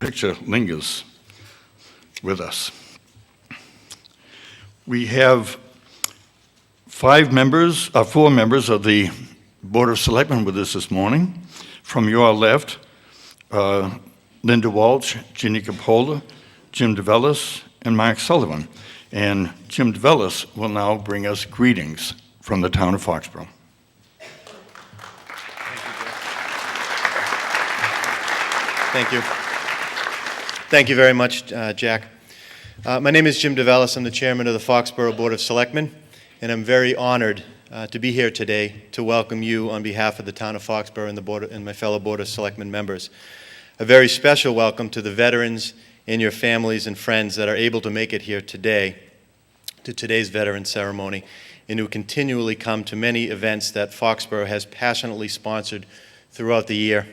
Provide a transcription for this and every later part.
picture lingers with us. We have four members of the Board of Selectmen with us this morning. From your left, Linda Walsh, Ginny Capola, Jim DeVellis, and Mark Sullivan. And Jim DeVellis will now bring us greetings from the town of Foxborough. Thank you. Thank you very much, Jack. My name is Jim DeVellis. I'm the chairman of the Foxborough Board of Selectmen, and I'm very honored to be here today to welcome you on behalf of the town of Foxborough and my fellow Board of Selectmen members. A very special welcome to the veterans and your families and friends that are able to make it here today to today's veteran ceremony and who continually come to many events that Foxborough has passionately sponsored throughout the year.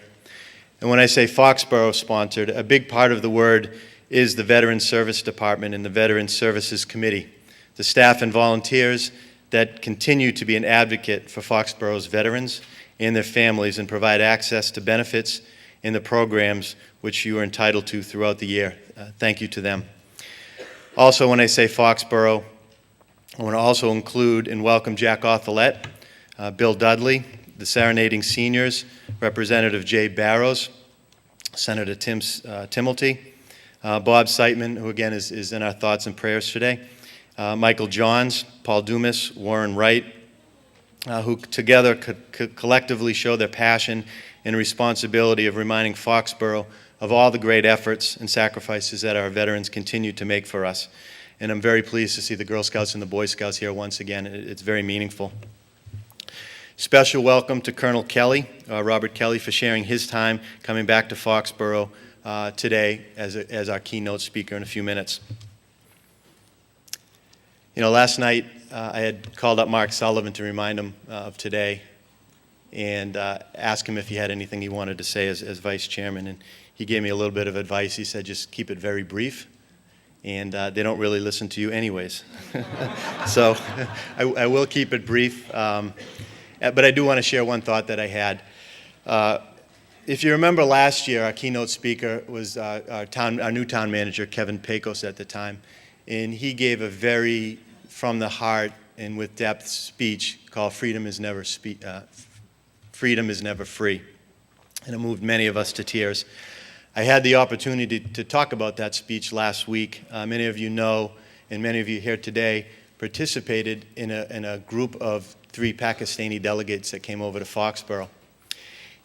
And when I say Foxborough sponsored, a big part of the word is the Veterans Service Department and the Veterans Services Committee, the staff and volunteers that continue to be an advocate for Foxborough's veterans and their families and provide access to benefits and the programs which you are entitled to throughout the year. Thank you to them. Also, when I say Foxborough, I want to also include and welcome Jack Othelette, Bill Dudley, the Serenading Seniors, Representative Jay Barrows, Senator Tim Timilty, Bob Siteman, who again is in our thoughts and prayers today, Michael Johns, Paul Dumas, Warren Wright, who together could collectively show their passion and responsibility of reminding Foxborough of all the great efforts and sacrifices that our veterans continue to make for us. And I'm very pleased to see the Girl Scouts and the Boy Scouts here once again. It's very meaningful. Special welcome to Colonel Kelly, Robert Kelly, for sharing his time coming back to Foxborough today as our keynote speaker in a few minutes. You know, last night I had called up Mark Sullivan to remind him of today and ask him if he had anything he wanted to say as vice chairman. And he gave me a little bit of advice. He said, just keep it very brief, and they don't really listen to you anyways. So I will keep it brief. But I do want to share one thought that I had. If you remember last year, our keynote speaker was our new town manager, Kevin Pecos at the time. And he gave a very from the heart and with depth speech called Freedom is Never Free. And it moved many of us to tears. I had the opportunity to talk about that speech last week. Many of you know, and many of you here today, participated in a group of 3 Pakistani delegates that came over to Foxborough.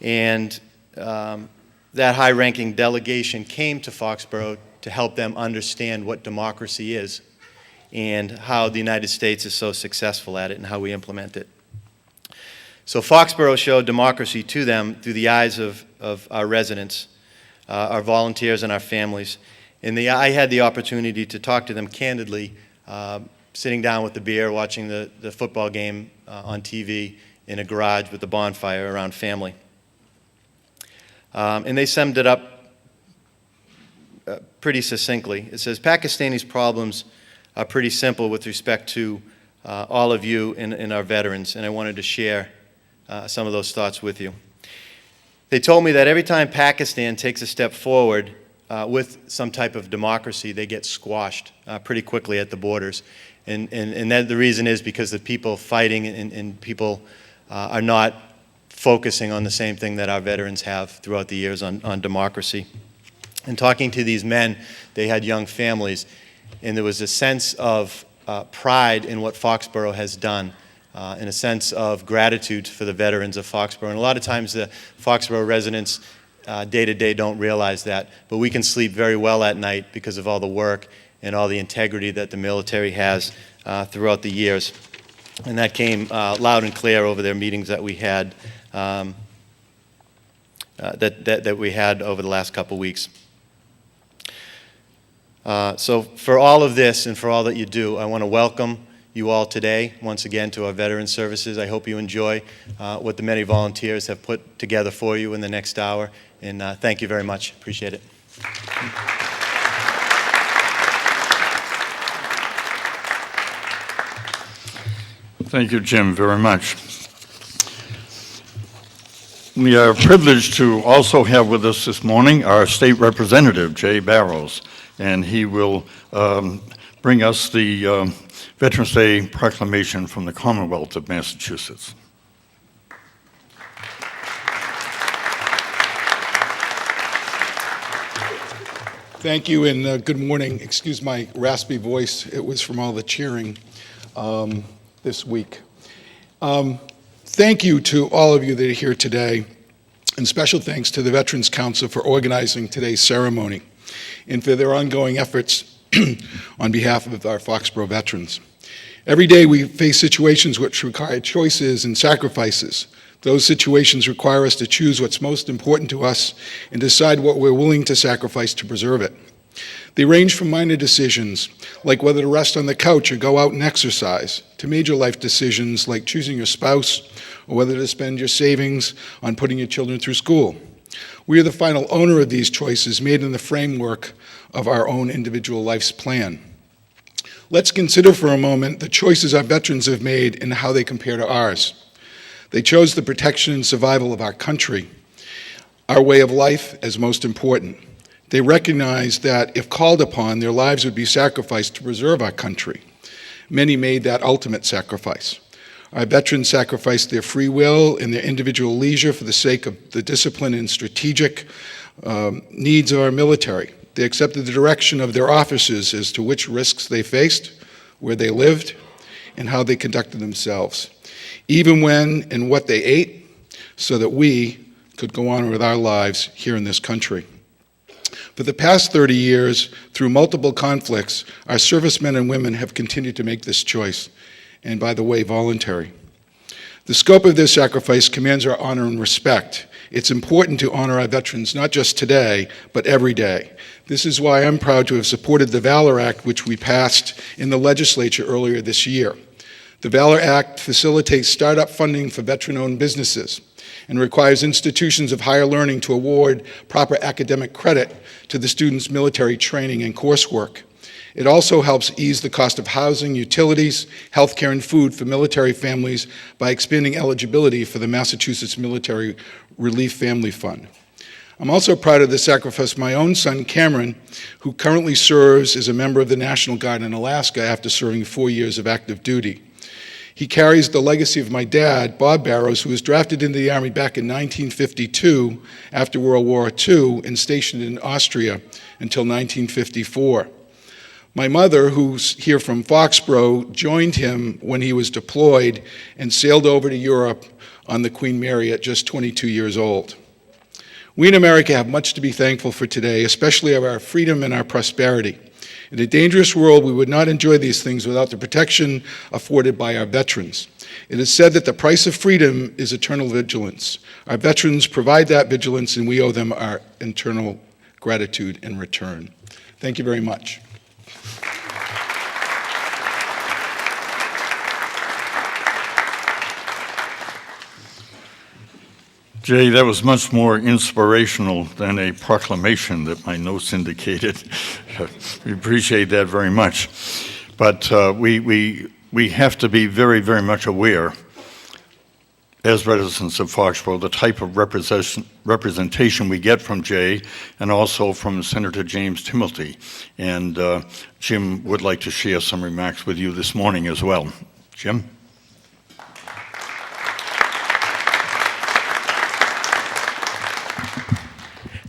And that high-ranking delegation came to Foxborough to help them understand what democracy is and how the United States is so successful at it and how we implement it. So Foxborough showed democracy to them through the eyes of our residents, our volunteers, and our families. And I had the opportunity to talk to them candidly, sitting down with the beer, watching the football game on TV in a garage with the bonfire around family. And they summed it up pretty succinctly. It says, Pakistani's problems are pretty simple with respect to all of you and our veterans, and I wanted to share some of those thoughts with you. They told me that every time Pakistan takes a step forward with some type of democracy, they get squashed pretty quickly at the borders. And that the reason is because the people fighting and people are not focusing on the same thing that our veterans have throughout the years on democracy. And talking to these men, they had young families, and there was a sense of pride in what Foxborough has done, and a sense of gratitude for the veterans of Foxborough. And a lot of times the Foxborough residents day to day don't realize that, but we can sleep very well at night because of all the work and all the integrity that the military has throughout the years. And that came loud and clear over their meetings that we had that we had over the last couple weeks. So for all of this and for all that you do, I want to welcome you all today once again to our Veterans Services. I hope you enjoy what the many volunteers have put together for you in the next hour. And thank you very much. Appreciate it. Thank you, Jim, very much. We are privileged to also have with us this morning our state representative, Jay Barrows, and he will bring us the Veterans Day proclamation from the Commonwealth of Massachusetts. Thank you, and good morning. Excuse my raspy voice. It was from all the cheering this week. Thank you to all of you that are here today, and special thanks to the Veterans Council for organizing today's ceremony and for their ongoing efforts on behalf of our Foxborough veterans. Every day we face situations which require choices and sacrifices. Those situations require us to choose what's most important to us and decide what we're willing to sacrifice to preserve it. They range from minor decisions, like whether to rest on the couch or go out and exercise, to major life decisions like choosing your spouse or whether to spend your savings on putting your children through school. We are the final owner of these choices made in the framework of our own individual life's plan. Let's consider for a moment the choices our veterans have made and how they compare to ours. They chose the protection and survival of our country, our way of life, as most important. They recognized that if called upon, their lives would be sacrificed to preserve our country. Many made that ultimate sacrifice. Our veterans sacrificed their free will and their individual leisure for the sake of the discipline and strategic needs of our military. They accepted the direction of their officers as to which risks they faced, where they lived, and how they conducted themselves, even when and what they ate, so that we could go on with our lives here in this country. For the past 30 years, through multiple conflicts, our servicemen and women have continued to make this choice, and by the way, voluntary. The scope of their sacrifice commands our honor and respect. It's important to honor our veterans not just today, but every day. This is why I'm proud to have supported the Valor Act, which we passed in the legislature earlier this year. The Valor Act facilitates startup funding for veteran-owned businesses and requires institutions of higher learning to award proper academic credit to the students' military training and coursework. It also helps ease the cost of housing, utilities, healthcare, and food for military families by expanding eligibility for the Massachusetts Military Relief Family Fund. I'm also proud of the sacrifice of my own son, Cameron, who currently serves as a member of the National Guard in Alaska after serving 4 years of active duty. He carries the legacy of my dad, Bob Barrows, who was drafted into the Army back in 1952 after World War II and stationed in Austria until 1954. My mother, who's here from Foxborough, joined him when he was deployed and sailed over to Europe on the Queen Mary at just 22 years old. We in America have much to be thankful for today, especially of our freedom and our prosperity. In a dangerous world, we would not enjoy these things without the protection afforded by our veterans. It is said that the price of freedom is eternal vigilance. Our veterans provide that vigilance, and we owe them our eternal gratitude in return. Thank you very much. Jay, that was much more inspirational than a proclamation that my notes indicated. We appreciate that very much. But we have to be very, very much aware, as residents of Foxborough, the type of representation we get from Jay and also from Senator James Timothy. And Jim would like to share some remarks with you this morning as well. Jim?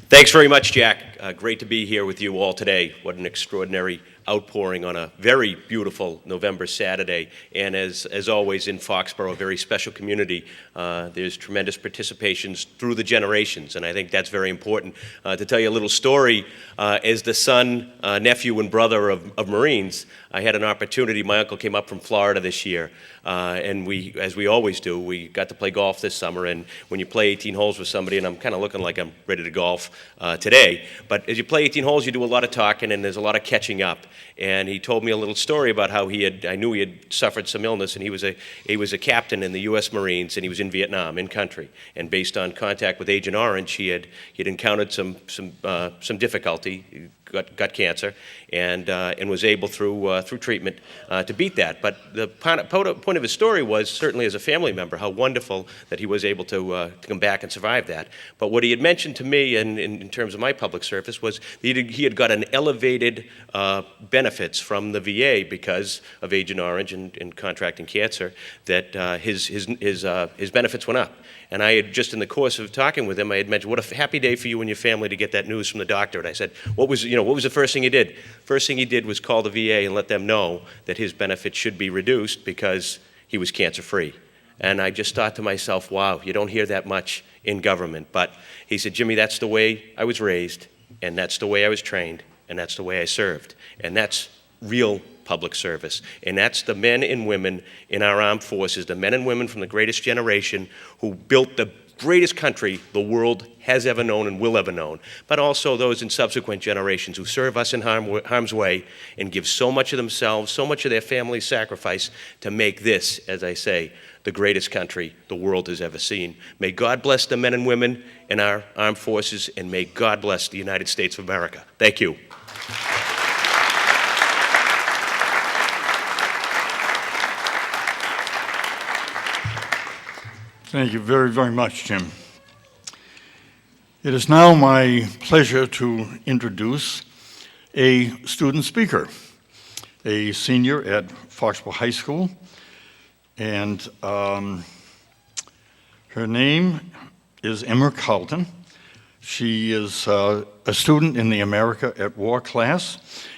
Thanks very much, Jack. Great to be here with you all today. What an extraordinary outpouring on a very beautiful November Saturday. And as always in Foxborough, a very special community. There's tremendous participations through the generations, and I think that's very important. To tell you a little story, as the son, nephew, and brother of Marines, I had an opportunity. My uncle came up from Florida this year, and we, as we always do, we got to play golf this summer. And when you play 18 holes with somebody, and I'm kind of looking like I'm ready to golf today, but as you play 18 holes, you do a lot of talking, and there's a lot of catching up. And he told me a little story about how I knew he had suffered some illness, and he was a captain in the U.S. Marines, and he was in Vietnam, in country. And based on contact with Agent Orange, he had encountered some difficulty, gut cancer, and was able through treatment to beat that. But the point of his story was, certainly as a family member, how wonderful that he was able to come back and survive that. But what he had mentioned to me in terms of my public service was he had got an elevated benefits from the VA because of Agent Orange and contracting cancer, that his benefits went up. And I had, just in the course of talking with him, I had mentioned, what a happy day for you and your family to get that news from the doctor. And I said, what was the first thing he did? First thing he did was call the VA and let them know that his benefits should be reduced because he was cancer-free. And I just thought to myself, wow, you don't hear that much in government. But he said, Jimmy, that's the way I was raised, and that's the way I was trained, and that's the way I served. And that's real public service. And that's the men and women in our armed forces, the men and women from the greatest generation who built the greatest country the world has ever known and will ever know, but also those in subsequent generations who serve us in harm's way and give so much of themselves, so much of their family's sacrifice to make this, as I say, the greatest country the world has ever seen. May God bless the men and women in our armed forces, and may God bless the United States of America. Thank you. Thank you very, very much, Jim. It is now my pleasure to introduce a student speaker, a senior at Foxborough High School, and her name is Emma Carlton. She is a student in the America at War class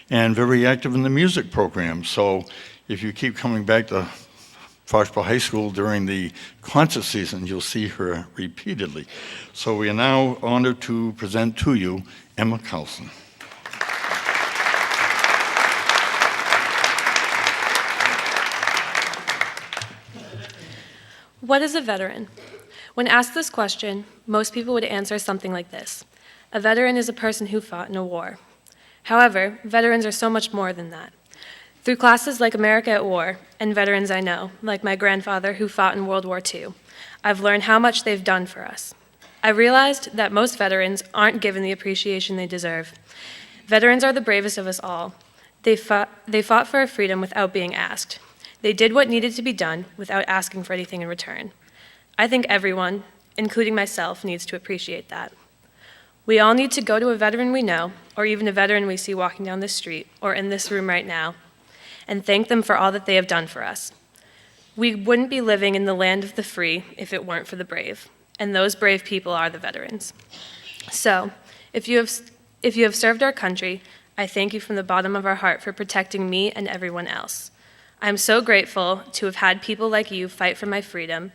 and very active in the music program. So if you keep coming back to Foxborough High School during the concert season, you'll see her repeatedly. So we are now honored to present to you Emma Carlson. What is a veteran? When asked this question, most people would answer something like this. A veteran is a person who fought in a war. However, veterans are so much more than that. Through classes like America at War and veterans I know, like my grandfather who fought in World War II, I've learned how much they've done for us. I realized that most veterans aren't given the appreciation they deserve. Veterans are the bravest of us all. They fought for our freedom without being asked. They did what needed to be done without asking for anything in return. I think everyone, including myself, needs to appreciate that. We all need to go to a veteran we know, or even a veteran we see walking down the street or in this room right now, and thank them for all that they have done for us. We wouldn't be living in the land of the free if it weren't for the brave, and those brave people are the veterans. So, if you have served our country, I thank you from the bottom of our heart for protecting me and everyone else. I'm so grateful to have had people like you fight for my freedom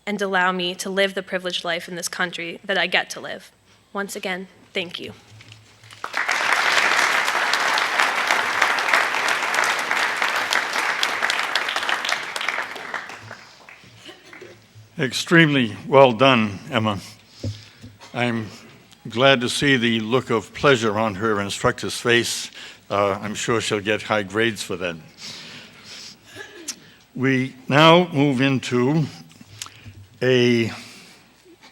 and allow me to live the privileged life in this country that I get to live. Once again, thank you. Extremely well done, Emma. I'm glad to see the look of pleasure on her instructor's face. I'm sure she'll get high grades for that. We now move into a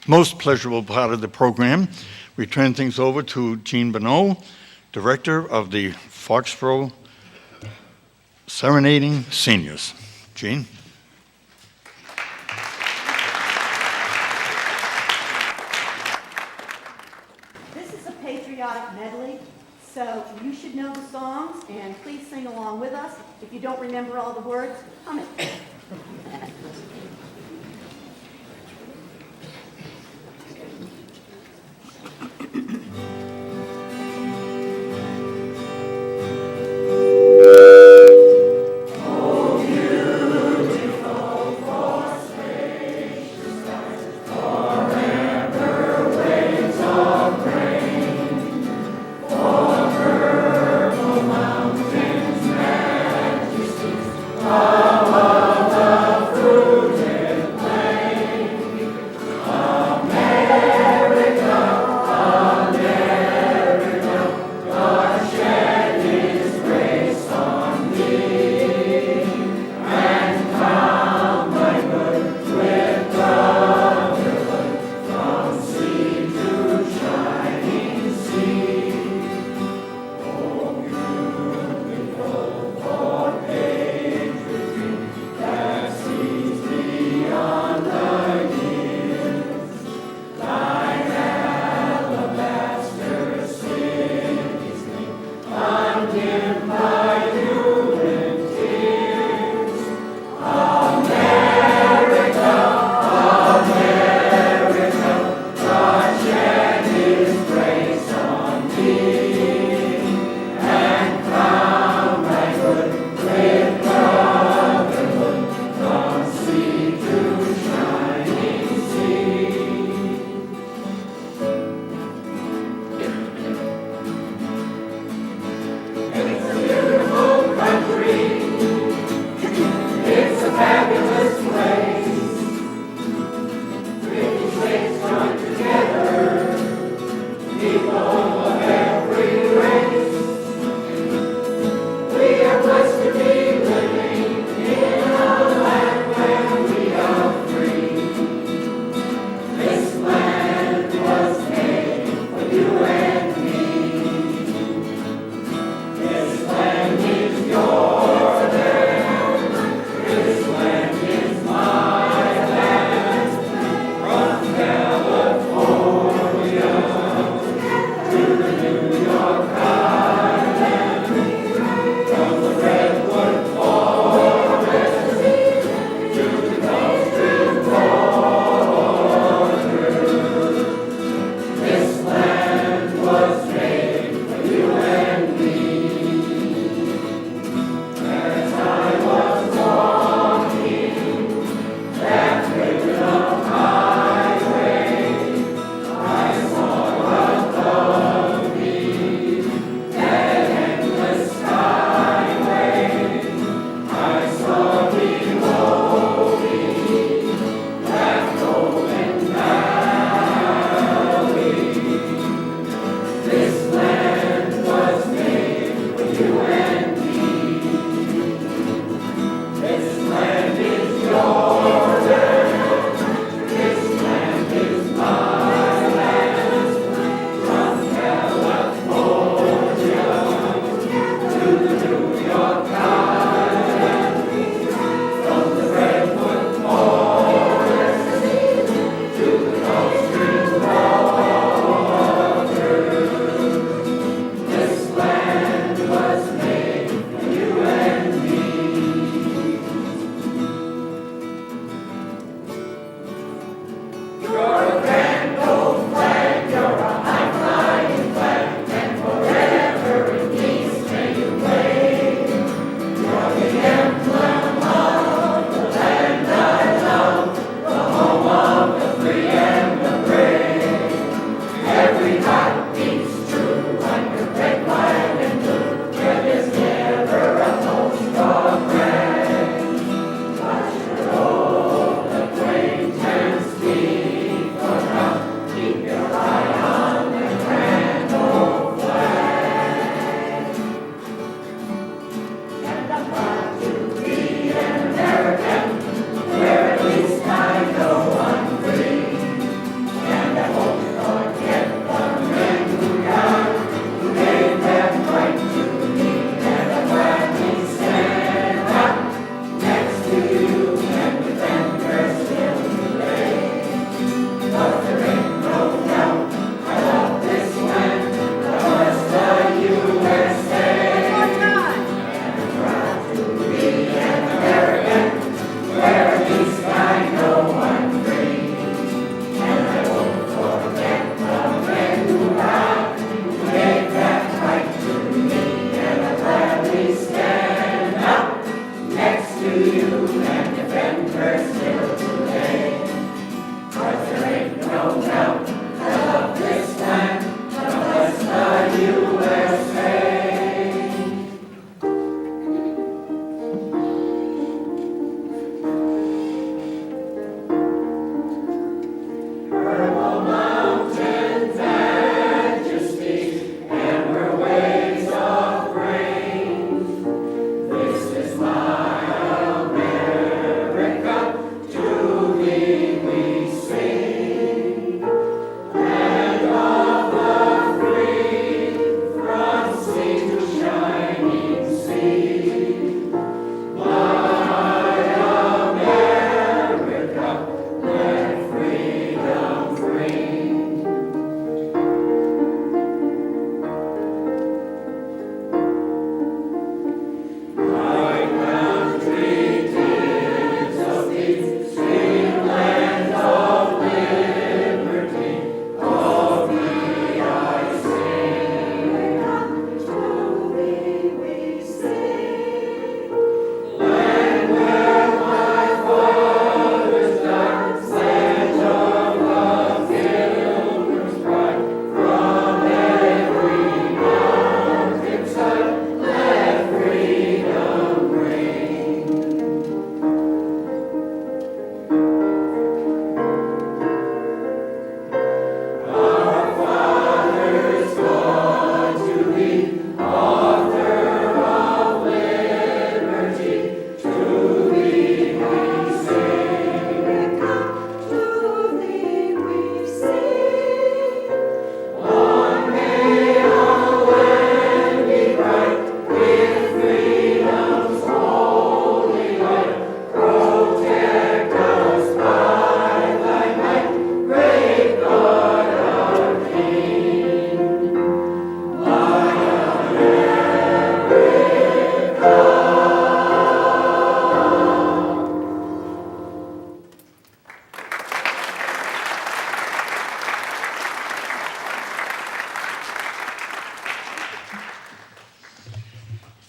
most pleasurable part of the program. We turn things over to Jean Bonneau, Director of the Foxborough Serenading Seniors. Jean? Medley, so you should know the songs, and please sing along with us. If you don't remember all the words, hum it. Our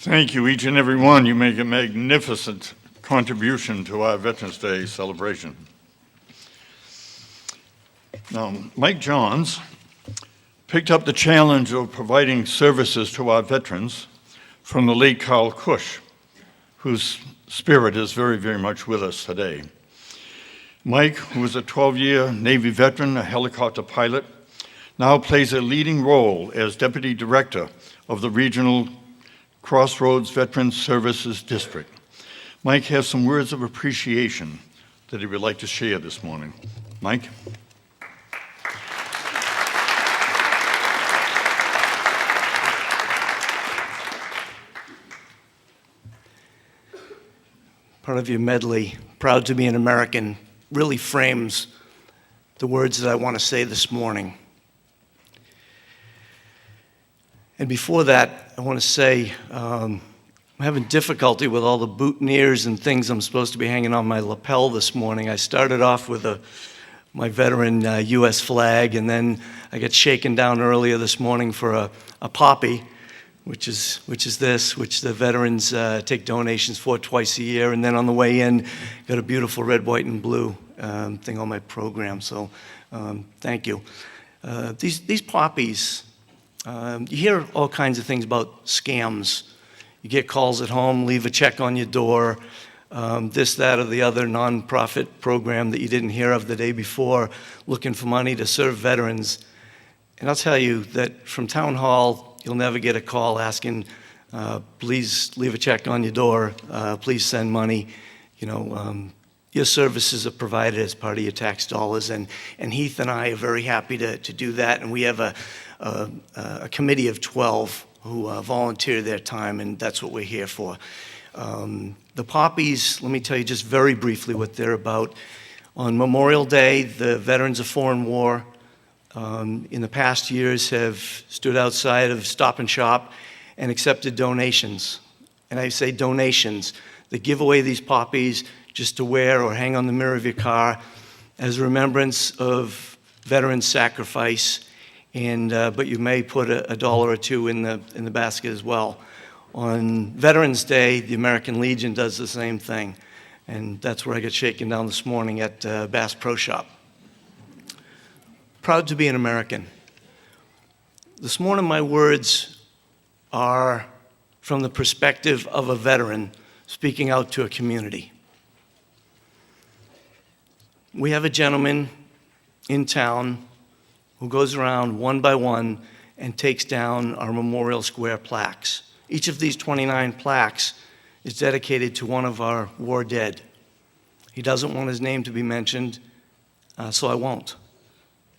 Thank you, each and every one. You make a magnificent contribution to our Veterans Day celebration. Now, Mike Johns picked up the challenge of providing services to our veterans from the late Carl Cush, whose spirit is very, very much with us today. Mike, who is a 12-year Navy veteran, a helicopter pilot, now plays a leading role as Deputy Director of the Regional Crossroads Veterans Services District. Mike has some words of appreciation that he would like to share this morning. Mike? Part of your medley, "Proud to be an American," really frames the words that I want to say this morning. And before that, I want to say I'm having difficulty with all the boutonnieres and things I'm supposed to be hanging on my lapel this morning. I started off with my veteran U.S. flag, and then I got shaken down earlier this morning for a poppy, which is this, which the veterans take donations for twice a year. And then on the way in, got a beautiful red, white, and blue thing on my program. So thank you. These poppies, you hear all kinds of things about scams. You get calls at home, leave a check on your door, this, that, or the other nonprofit program that you didn't hear of the day before, looking for money to serve veterans. And I'll tell you that from Town Hall, you'll never get a call asking, please leave a check on your door, please send money. Your services are provided as part of your tax dollars, and Heath and I are very happy to do that, and we have a committee of 12 who volunteer their time, and that's what we're here for. The poppies, let me tell you just very briefly what they're about. On Memorial Day, the Veterans of Foreign War in the past years have stood outside of Stop and Shop and accepted donations. And I say donations. They give away these poppies just to wear or hang on the mirror of your car as a remembrance of veterans' sacrifice. And but you may put a dollar or two in the basket as well. On Veterans Day, the American Legion does the same thing. And that's where I got shaken down this morning at Bass Pro Shop. Proud to be an American. This morning, my words are from the perspective of a veteran speaking out to a community. We have a gentleman in town who goes around one by one and takes down our Memorial Square plaques. Each of these 29 plaques is dedicated to one of our war dead. He doesn't want his name to be mentioned, so I won't.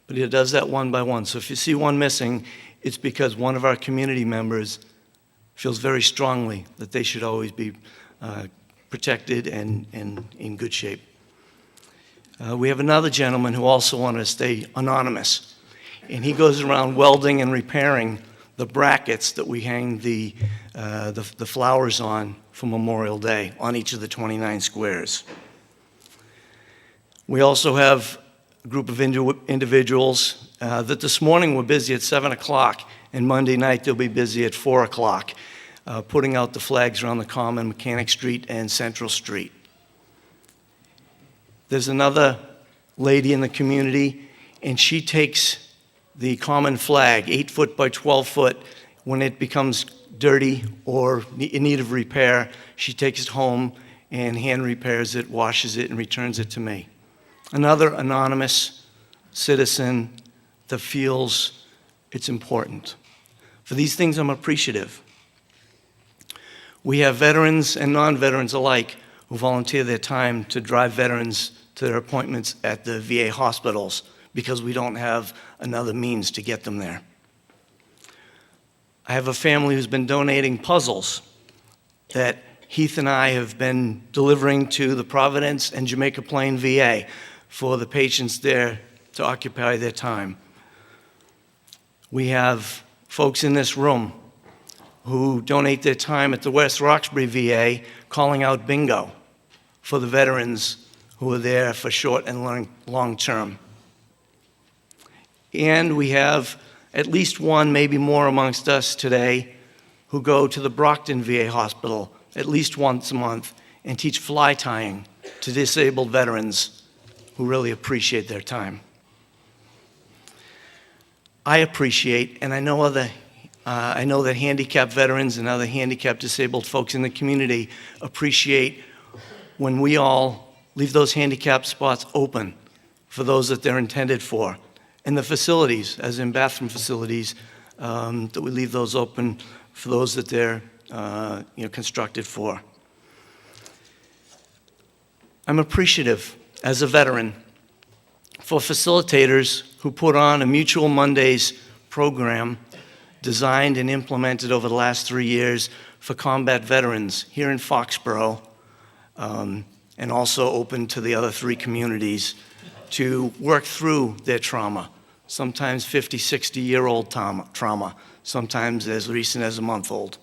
But he does that one by one. So if you see one missing, it's because one of our community members feels very strongly that they should always be protected and in good shape. We have another gentleman who also wanted to stay anonymous, and he goes around welding and repairing the brackets that we hang the flowers on for Memorial Day on each of the 29 squares. We also have a group of individuals that this morning were busy at 7 o'clock, and Monday night they'll be busy at 4 o'clock, putting out the flags around the Common, Mechanic Street, and Central Street. There's another lady in the community, and she takes the Common flag, 8 foot by 12 foot, when it becomes dirty or in need of repair, she takes it home and hand repairs it, washes it, and returns it to me. Another anonymous citizen that feels it's important. For these things, I'm appreciative. We have veterans and non-veterans alike who volunteer their time to drive veterans to their appointments at the VA hospitals because we don't have another means to get them there. I have a family who's been donating puzzles that Heath and I have been delivering to the Providence and Jamaica Plain VA for the patients there to occupy their time. We have folks in this room who donate their time at the West Roxbury VA calling out bingo for the veterans who are there for short and long term. And we have at least one, maybe more amongst us today, who go to the Brockton VA Hospital at least once a month and teach fly tying to disabled veterans who really appreciate their time. I appreciate, and I know that handicapped veterans and other handicapped disabled folks in the community appreciate when we all leave those handicapped spots open for those that they're intended for. And the facilities, as in bathroom facilities, that we leave those open for those that they're constructed for. I'm appreciative as a veteran for facilitators who put on a Mutual Mondays program designed and implemented over the last 3 years for combat veterans here in Foxborough, and also open to the other 3 communities to work through their trauma, sometimes 50, 60-year-old trauma, sometimes as recent as a month old.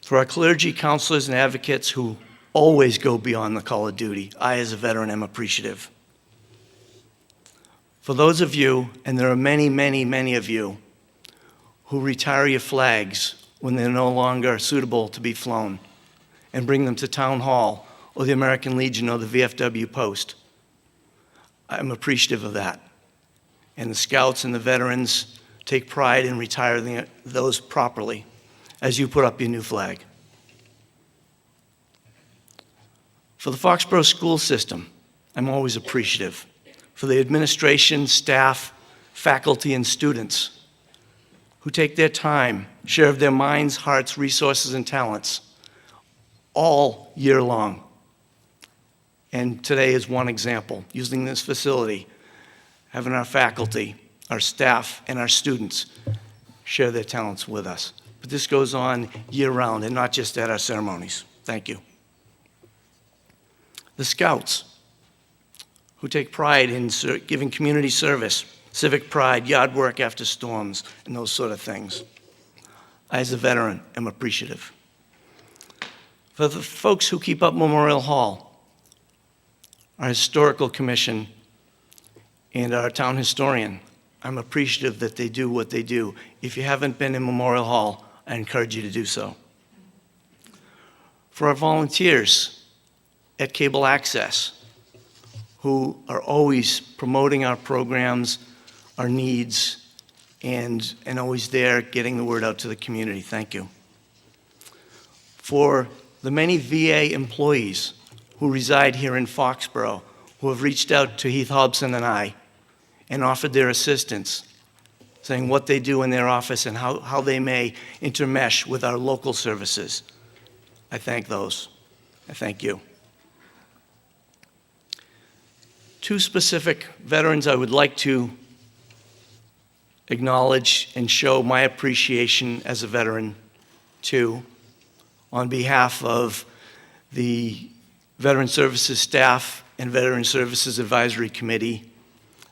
For our clergy, counselors, and advocates who always go beyond the call of duty, I as a veteran am appreciative. For those of you, and there are many, many, many of you, who retire your flags when they're no longer suitable to be flown and bring them to Town Hall or the American Legion or the VFW post, I'm appreciative of that. And the scouts and the veterans take pride in retiring those properly as you put up your new flag. For the Foxborough school system, I'm always appreciative. For the administration, staff, faculty, and students who take their time, share of their minds, hearts, resources, and talents all year long. And today is one example, using this facility, having our faculty, our staff, and our students share their talents with us. But this goes on year-round and not just at our ceremonies. Thank you. The Scouts, who take pride in giving community service, civic pride, yard work after storms, and those sort of things. I, as a veteran, am appreciative. For the folks who keep up Memorial Hall, our historical commission, and our town historian, I'm appreciative that they do what they do. If you haven't been in Memorial Hall, I encourage you to do so. For our volunteers at Cable Access, who are always promoting our programs, our needs, and always there getting the word out to the community. Thank you. For the many VA employees who reside here in Foxborough, who have reached out to Heath Hobson and I and offered their assistance, saying what they do in their office and how they may intermesh with our local services. I thank those. I thank you. 2 specific veterans I would like to acknowledge and show my appreciation as a veteran to, on behalf of the Veteran Services staff and Veteran Services Advisory Committee.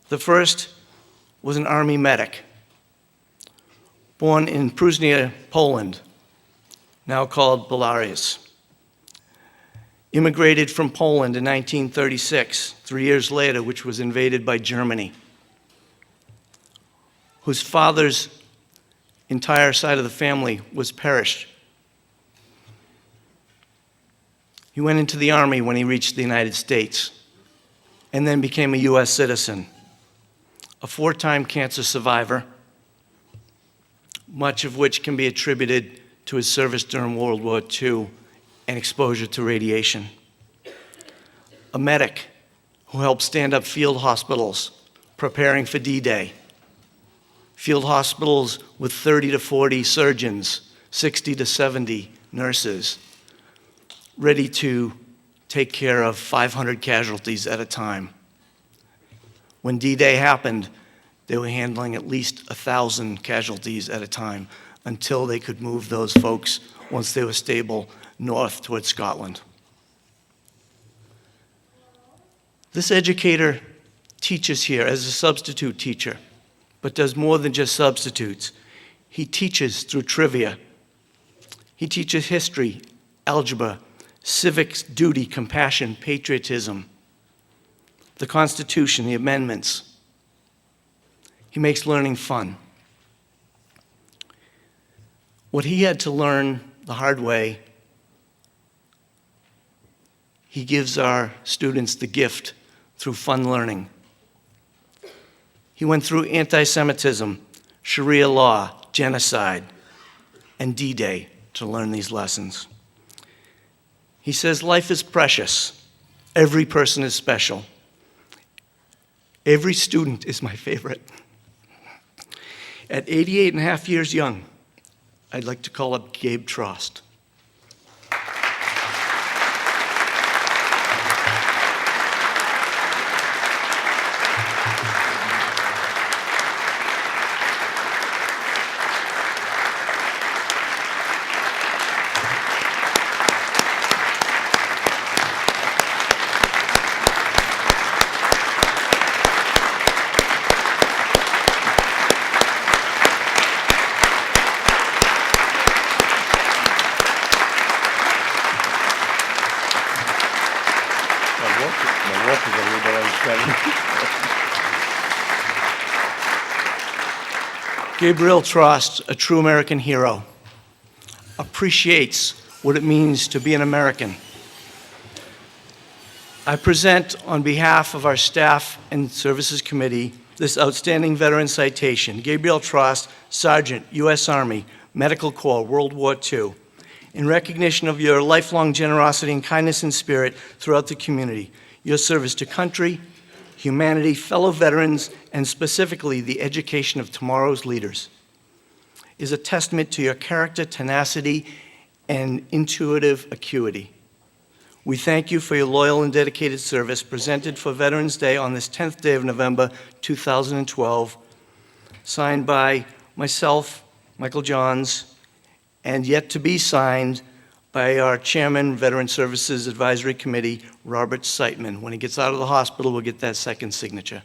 The first was an Army medic, born in Prusnia, Poland, now called Belarus. Immigrated from Poland in 1936, 3 years later, which was invaded by Germany, whose father's entire side of the family was perished. He went into the Army when he reached the United States and then became a U.S. citizen, a 4-time cancer survivor, much of which can be attributed to his service during World War II and exposure to radiation. A medic who helped stand up field hospitals preparing for D-Day. Field hospitals with 30 to 40 surgeons, 60 to 70 nurses, ready to take care of 500 casualties at a time. When D-Day happened, they were handling at least 1,000 casualties at a time until they could move those folks, once they were stable, north towards Scotland. This educator teaches here as a substitute teacher, but does more than just substitutes. He teaches through trivia. He teaches history, algebra, civics, duty, compassion, patriotism, the Constitution, the amendments. He makes learning fun. What he had to learn the hard way, he gives our students the gift through fun learning. He went through anti-Semitism, Sharia law, genocide, and D-Day to learn these lessons. He says, life is precious. Every person is special. Every student is my favorite. At 88 and a half years young, I'd like to call up Gabe Trost. Gabriel Trost, a true American hero, appreciates what it means to be an American. I present on behalf of our staff and services committee this outstanding veteran citation. Gabriel Trost, Sergeant, U.S. Army, Medical Corps, World War II, in recognition of your lifelong generosity and kindness and spirit throughout the community, your service to country, humanity, fellow veterans, and specifically the education of tomorrow's leaders, is a testament to your character, tenacity, and intuitive acuity. We thank you for your loyal and dedicated service presented for Veterans Day on this 10th day of November 2012, signed by myself, Michael Johns, and yet to be signed by our Chairman, Veteran Services Advisory Committee, Robert Siteman. When he gets out of the hospital, we'll get that second signature.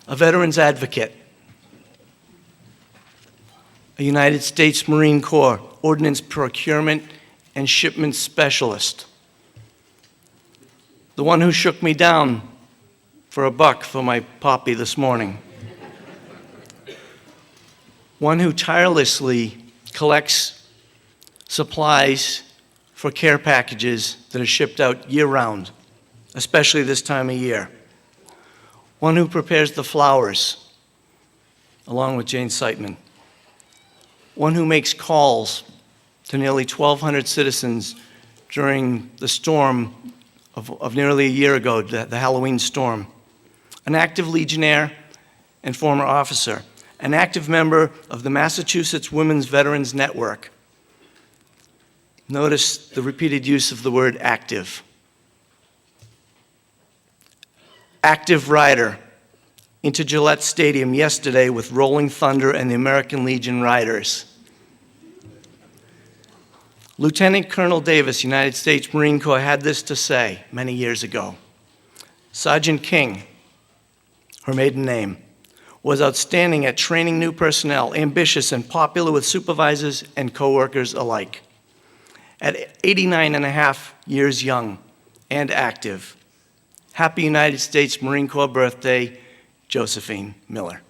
A veteran's advocate, a United States Marine Corps Ordnance Procurement and Shipment Specialist, the one who shook me down for $1 for my poppy this morning, one who tirelessly collects supplies for care packages that are shipped out year-round, especially this time of year, one who prepares the flowers, along with Jane Siteman, one who makes calls to nearly 1,200 citizens during the storm of nearly a year ago, the Halloween storm, an active Legionnaire and former officer, an active member of the Massachusetts Women's Veterans Network. Notice the repeated use of the word active. Active rider into Gillette Stadium yesterday with Rolling Thunder and the American Legion Riders. Lieutenant Colonel Davis, United States Marine Corps, had this to say many years ago. Sergeant King, her maiden name, was outstanding at training new personnel, ambitious and popular with supervisors and coworkers alike. At 89 and a half years young and active, happy United States Marine Corps birthday, Josephine Miller.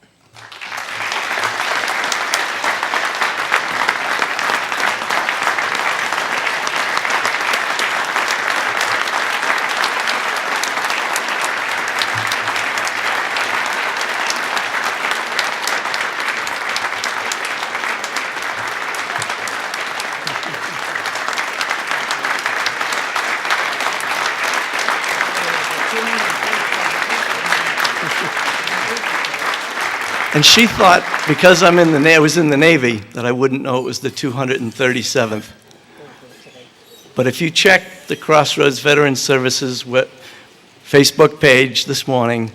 And she thought, because I was in the Navy, that I wouldn't know it was the 237th. But if you check the Crossroads Veterans Services Facebook page this morning,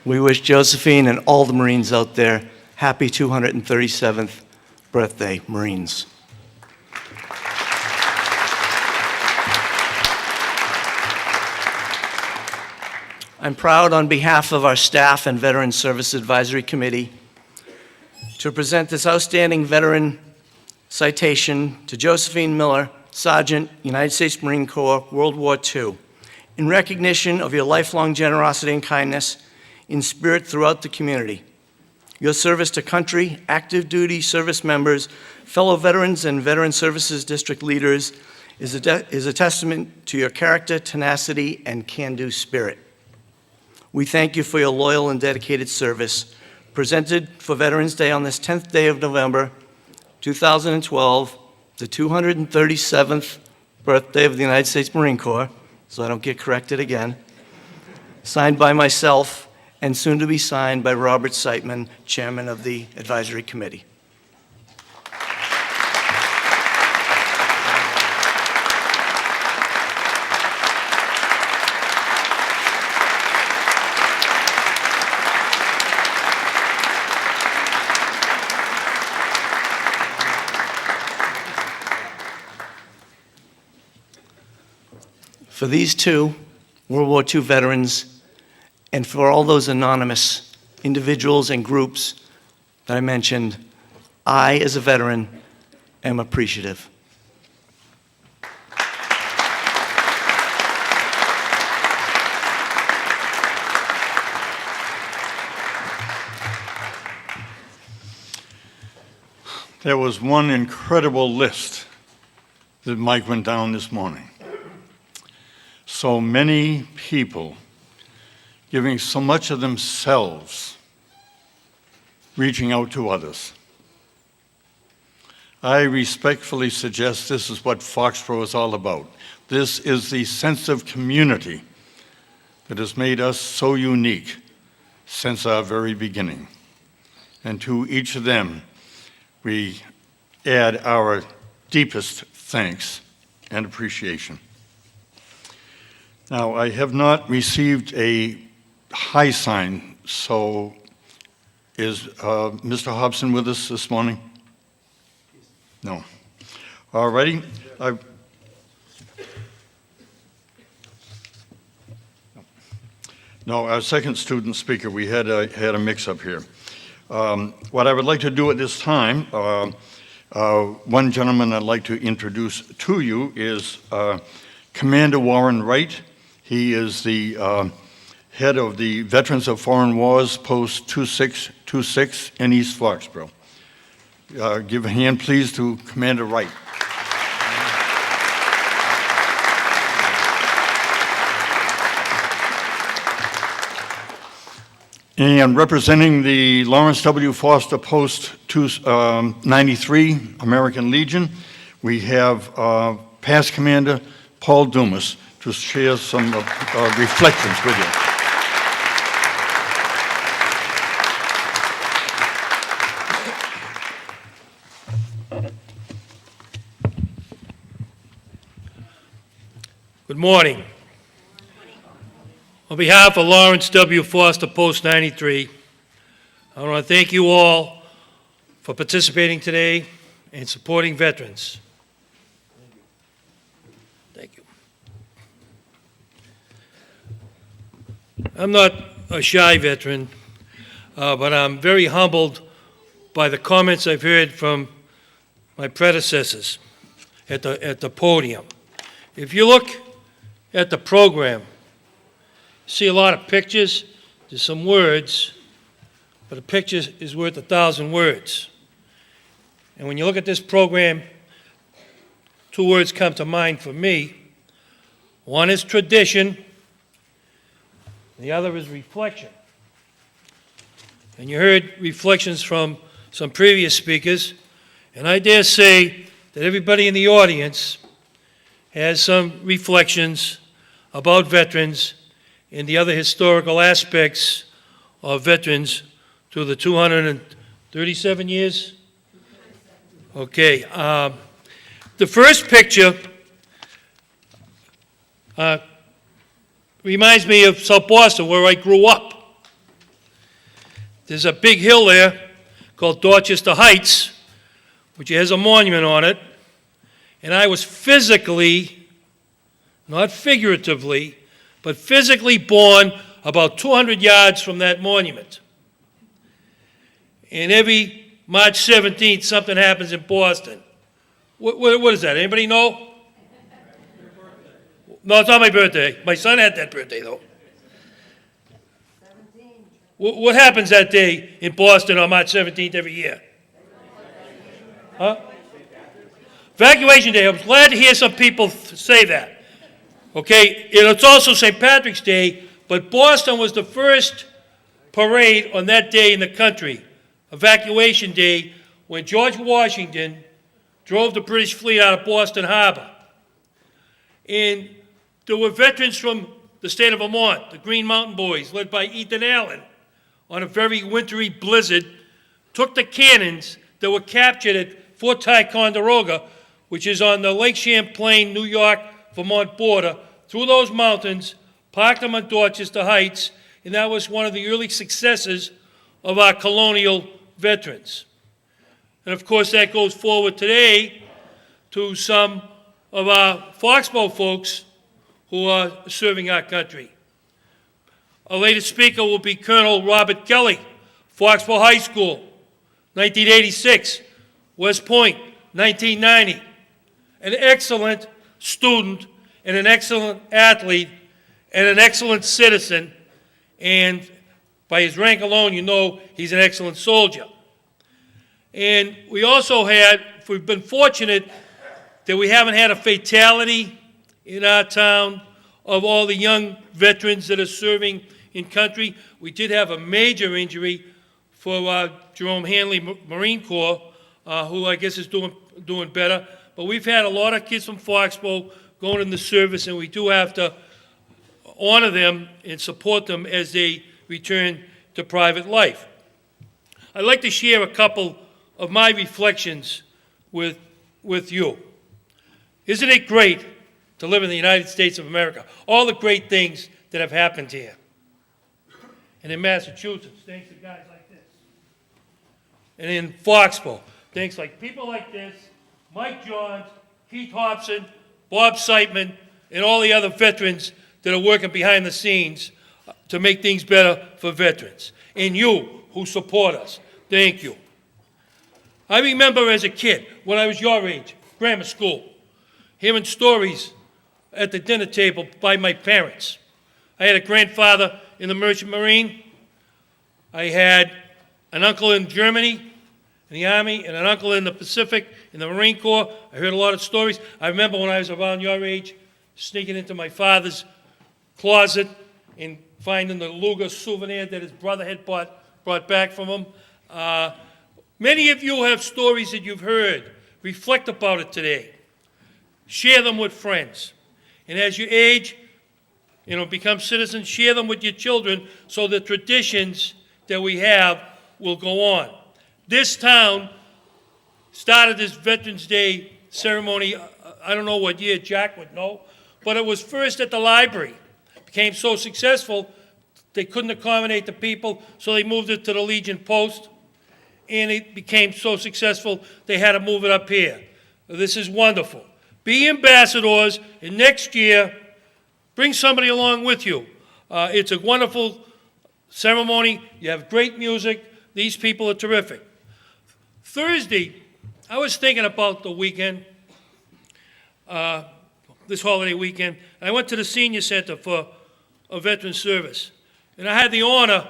we wish Josephine and all the Marines out there happy 237th birthday, Marines. I'm proud on behalf of our staff and Veteran Service Advisory Committee to present this outstanding veteran citation to Josephine Miller, Sergeant, United States Marine Corps, World War II, in recognition of your lifelong generosity and kindness in spirit throughout the community. Your service to country, active duty service members, fellow veterans, and Veteran Services District leaders is a testament to your character, tenacity, and can-do spirit. We thank you for your loyal and dedicated service. Presented for Veterans Day on this 10th day of November, 2012, the 237th birthday of the United States Marine Corps, so I don't get corrected again, signed by myself, and soon to be signed by Robert Siteman, Chairman of the Advisory Committee. For these two World War II veterans, and for all those anonymous individuals and groups that I mentioned, I, as a veteran, am appreciative. There was one incredible list that Mike went down this morning. So many people giving so much of themselves, reaching out to others. I respectfully suggest this is what Foxborough is all about. This is the sense of community that has made us so unique since our very beginning. And to each of them, we add our deepest thanks and appreciation. Now, I have received a high sign, so is Mr. Hobson with us this morning? No. All righty. No, our second student speaker, we had a mix-up here. What I would like to do at this time, one gentleman I'd like to introduce to you is Commander Warren Wright. He is the head of the Veterans of Foreign Wars, Post 2626 in East Foxborough. Give a hand, please, to Commander Wright. And representing the Lawrence W. Foster Post 293 American Legion, we have past Commander Paul Dumas to share some reflections with you. Good morning. On behalf of Lawrence W. Foster Post 93, I want to thank you all for participating today and supporting veterans. Thank you. I'm not a shy veteran, but I'm very humbled by the comments I've heard from my predecessors at the podium. If you look at the program, see a lot of pictures, there's some words, but a picture is worth 1,000 words. And when you look at this program, two words come to mind for me. One is tradition, the other is reflection. And you heard reflections from some previous speakers, and I dare say that everybody in the audience has some reflections about veterans and the other historical aspects of veterans through the 237 years? Okay. The first picture reminds me of South Boston, where I grew up. There's a big hill there called Dorchester Heights, which has a monument on it. And I was physically, not figuratively, but physically born about 200 yards from that monument. And every March 17th, something happens in Boston. What is that? Anybody know? No, it's not my birthday. My son had that birthday, though. What happens that day in Boston on March 17th every year? Huh? Evacuation Day. I was glad to hear some people say that. Okay, and it's also St. Patrick's Day, but Boston was the first parade on that day in the country, Evacuation Day, when George Washington drove the British fleet out of Boston Harbor. And there were veterans from the state of Vermont, the Green Mountain Boys, led by Ethan Allen, on a very wintry blizzard, took the cannons that were captured at Fort Ticonderoga, which is on the Lake Champlain, New York, Vermont border, through those mountains, parked them on Dorchester Heights, and that was one of the early successes of our colonial veterans. And of course, that goes forward today to some of our Foxborough folks who are serving our country. Our latest speaker will be Colonel Robert Kelly, Foxborough High School, 1986, West Point, 1990. An excellent student and an excellent athlete and an excellent citizen, and by his rank alone, you know he's an excellent soldier. And we also we've been fortunate that we haven't had a fatality in our town of all the young veterans that are serving in country. We did have a major injury for Jerome Hanley Marine Corps, who I guess is doing better. But we've had a lot of kids from Foxborough going in the service, and we do have to honor them and support them as they return to private life. I'd like to share a couple of my reflections with you. Isn't it great to live in the United States of America? All the great things that have happened here. And in Massachusetts, thanks to guys like this. And in Foxborough, thanks like people like this, Mike Johns, Keith Hobson, Bob Siteman, and all the other veterans that are working behind the scenes to make things better for veterans. And you who support us, thank you. I remember as a kid, when I was your age, grammar school, hearing stories at the dinner table by my parents. I had a grandfather in the Merchant Marine. I had an uncle in Germany, in the Army, and an uncle in the Pacific, in the Marine Corps. I heard a lot of stories. I remember when I was around your age, sneaking into my father's closet and finding the Luger souvenir that his brother had brought back from him. Many of you have stories that you've heard. Reflect about it today. Share them with friends. And as you age, become citizens, share them with your children so the traditions that we have will go on. This town started this Veterans Day ceremony, I don't know what year, Jack would know, but it was first at the library. It became so successful, they couldn't accommodate the people, so they moved it to the Legion Post, and it became so successful, they had to move it up here. This is wonderful. Be ambassadors, and next year, bring somebody along with you. It's a wonderful ceremony. You have great music. These people are terrific. Thursday, I was thinking about the weekend, this holiday weekend, and I went to the Senior Center for a veteran service. And I had the honor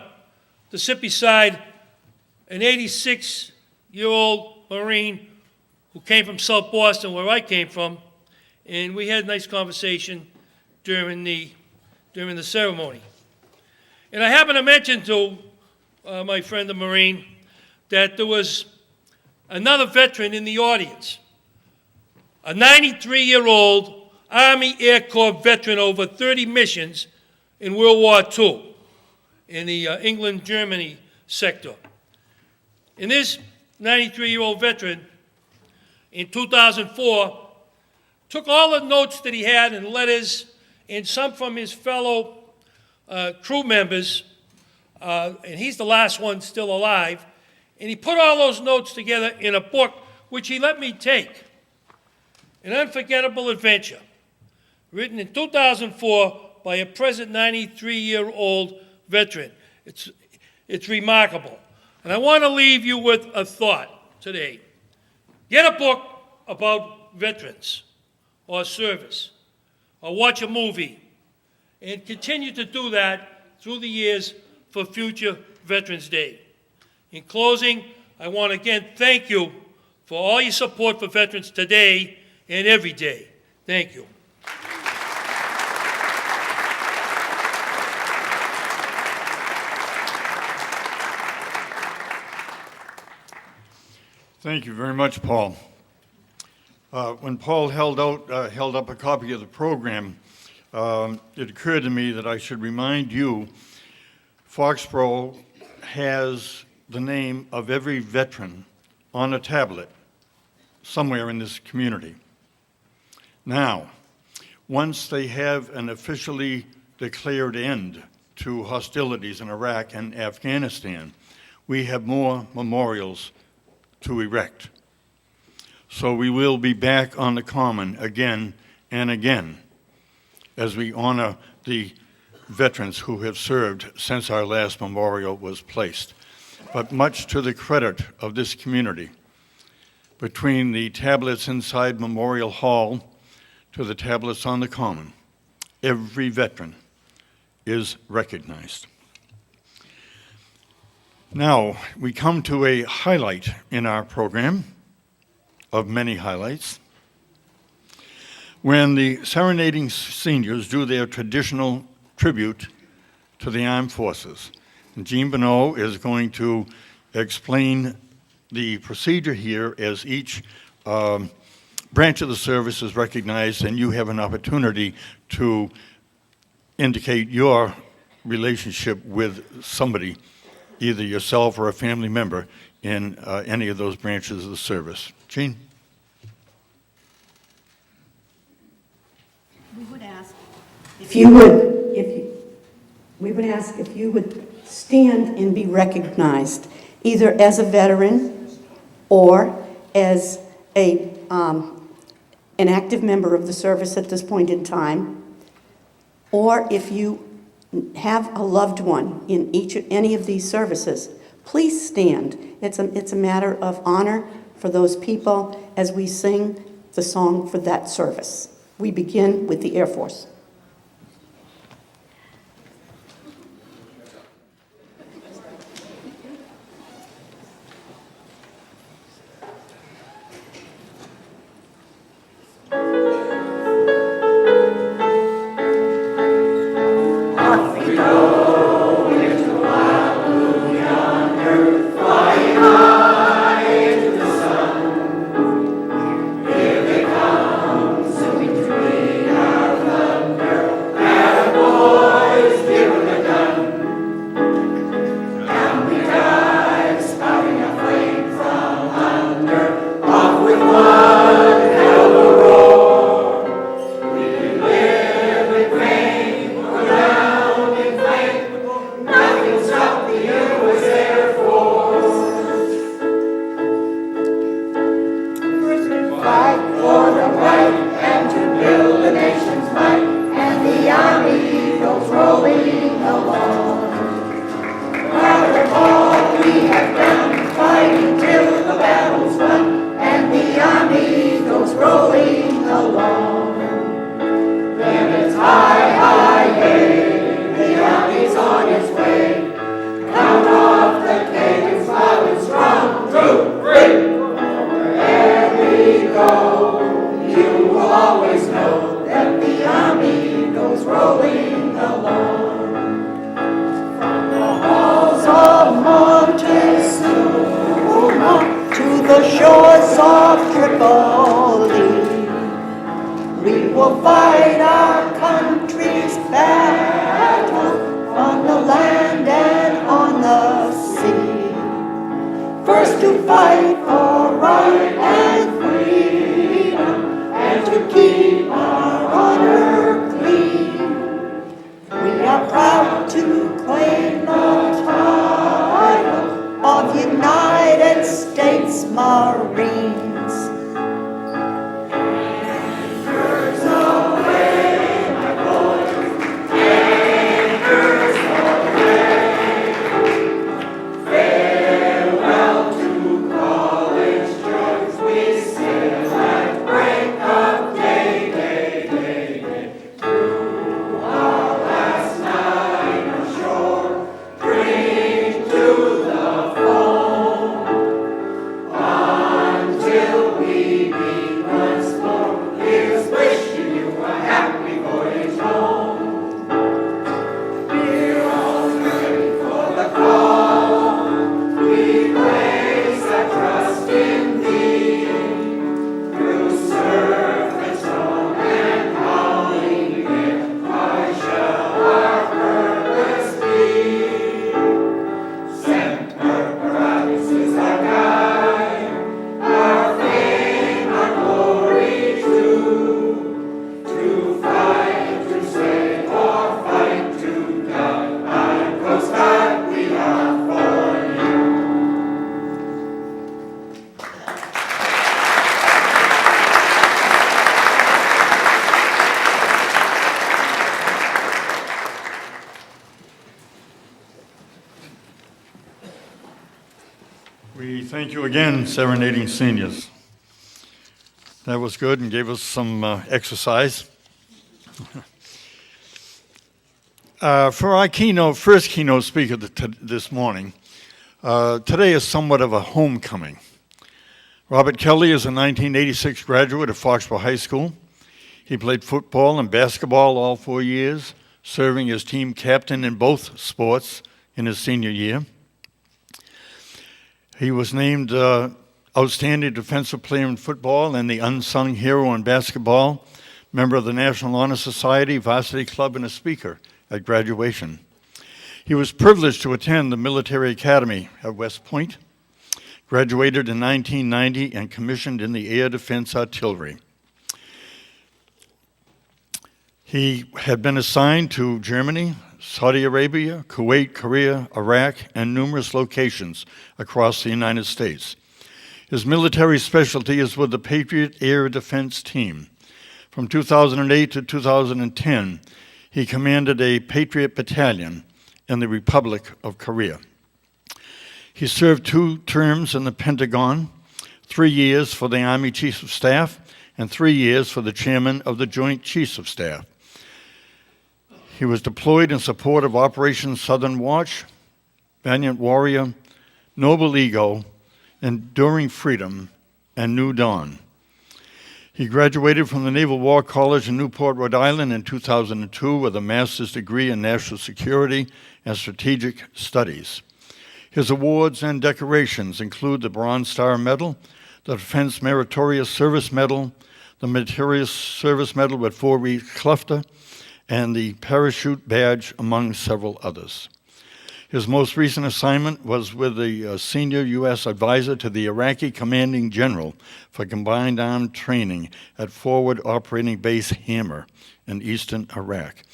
to sit beside an 86-year-old Marine who came from South Boston, where I came from, and we had a nice conversation during the ceremony. And I happened to mention to my friend the Marine that there was another veteran in the audience, a 93-year-old Army Air Corps veteran over 30 missions in World War II in the England-Germany sector. And this 93-year-old veteran, in 2004, took all the notes that he had and letters and some from his fellow crew members, and he's the last one still alive, and he put all those notes together in a book, which he let me take. An Unforgettable Adventure, written in 2004 by a present 93-year-old veteran. It's remarkable. And I want to leave you with a thought today. Get a book about veterans or service, or watch a movie, and continue to do that through the years for future Veterans Day. In closing, I want to again thank you for all your support for veterans today and every day. Thank you. Thank you very much, Paul. When Paul held up a copy of the program, it occurred to me that I should remind you, Foxborough has the name of every veteran on a tablet somewhere in this community. Now, once they have an officially declared end to hostilities in Iraq and Afghanistan, we have more memorials to erect. So we will be back on the common again and again as we honor the veterans who have served since our last memorial was placed. But much to the credit of this community, between the tablets inside Memorial Hall to the tablets on the common, every veteran is recognized. Now, we come to a highlight in our program, of many highlights, when the serenading seniors do their traditional tribute to the armed forces. And Jean Bonneau is going to explain the procedure here as each branch of the service is recognized, and you have an opportunity to indicate your relationship with somebody, either yourself or a family member, in any of those branches of the service. Jean? We would ask if you would stand and be recognized, either as a veteran or as an active member of the service at this point in time, or if you have a loved one in any of these services, please stand. It's a matter of honor for those people as we sing the song for that service. We begin with the Air Force. Thank you again, serenading seniors. That was good and gave us some exercise. For our first keynote speaker this morning, today is somewhat of a homecoming. Robert Kelly is a 1986 graduate of Foxborough High School. He played football and basketball all 4 years, serving as team captain in both sports in his senior year. He was named Outstanding Defensive Player in Football and the Unsung Hero in Basketball, member of the National Honor Society, Varsity Club, and a speaker at graduation. He was privileged to attend the Military Academy at West Point, graduated in 1990, and commissioned in the Air Defense Artillery. He had been assigned to Germany, Saudi Arabia, Kuwait, Korea, Iraq, and numerous locations across the United States. His military specialty is with the Patriot Air Defense Team. From 2008 to 2010, he commanded a Patriot Battalion in the Republic of Korea. He served 2 terms in the Pentagon, 3 years for the Army Chief of Staff, and 3 years for the Chairman of the Joint Chiefs of Staff. He was deployed in support of Operation Southern Watch, Valiant Warrior, Noble Eagle, Enduring Freedom, and New Dawn. He graduated from the Naval War College in Newport, Rhode Island in 2002 with a master's degree in national security and strategic studies. His awards and decorations include the Bronze Star Medal, the Defense Meritorious Service Medal, the Meritorious Service Medal with 4 Cluster, and the Parachute Badge, among several others. His most recent assignment was with the Senior U.S. Advisor to the Iraqi Commanding General for Combined Armed Training at Forward Operating Base Hammer in eastern Iraq,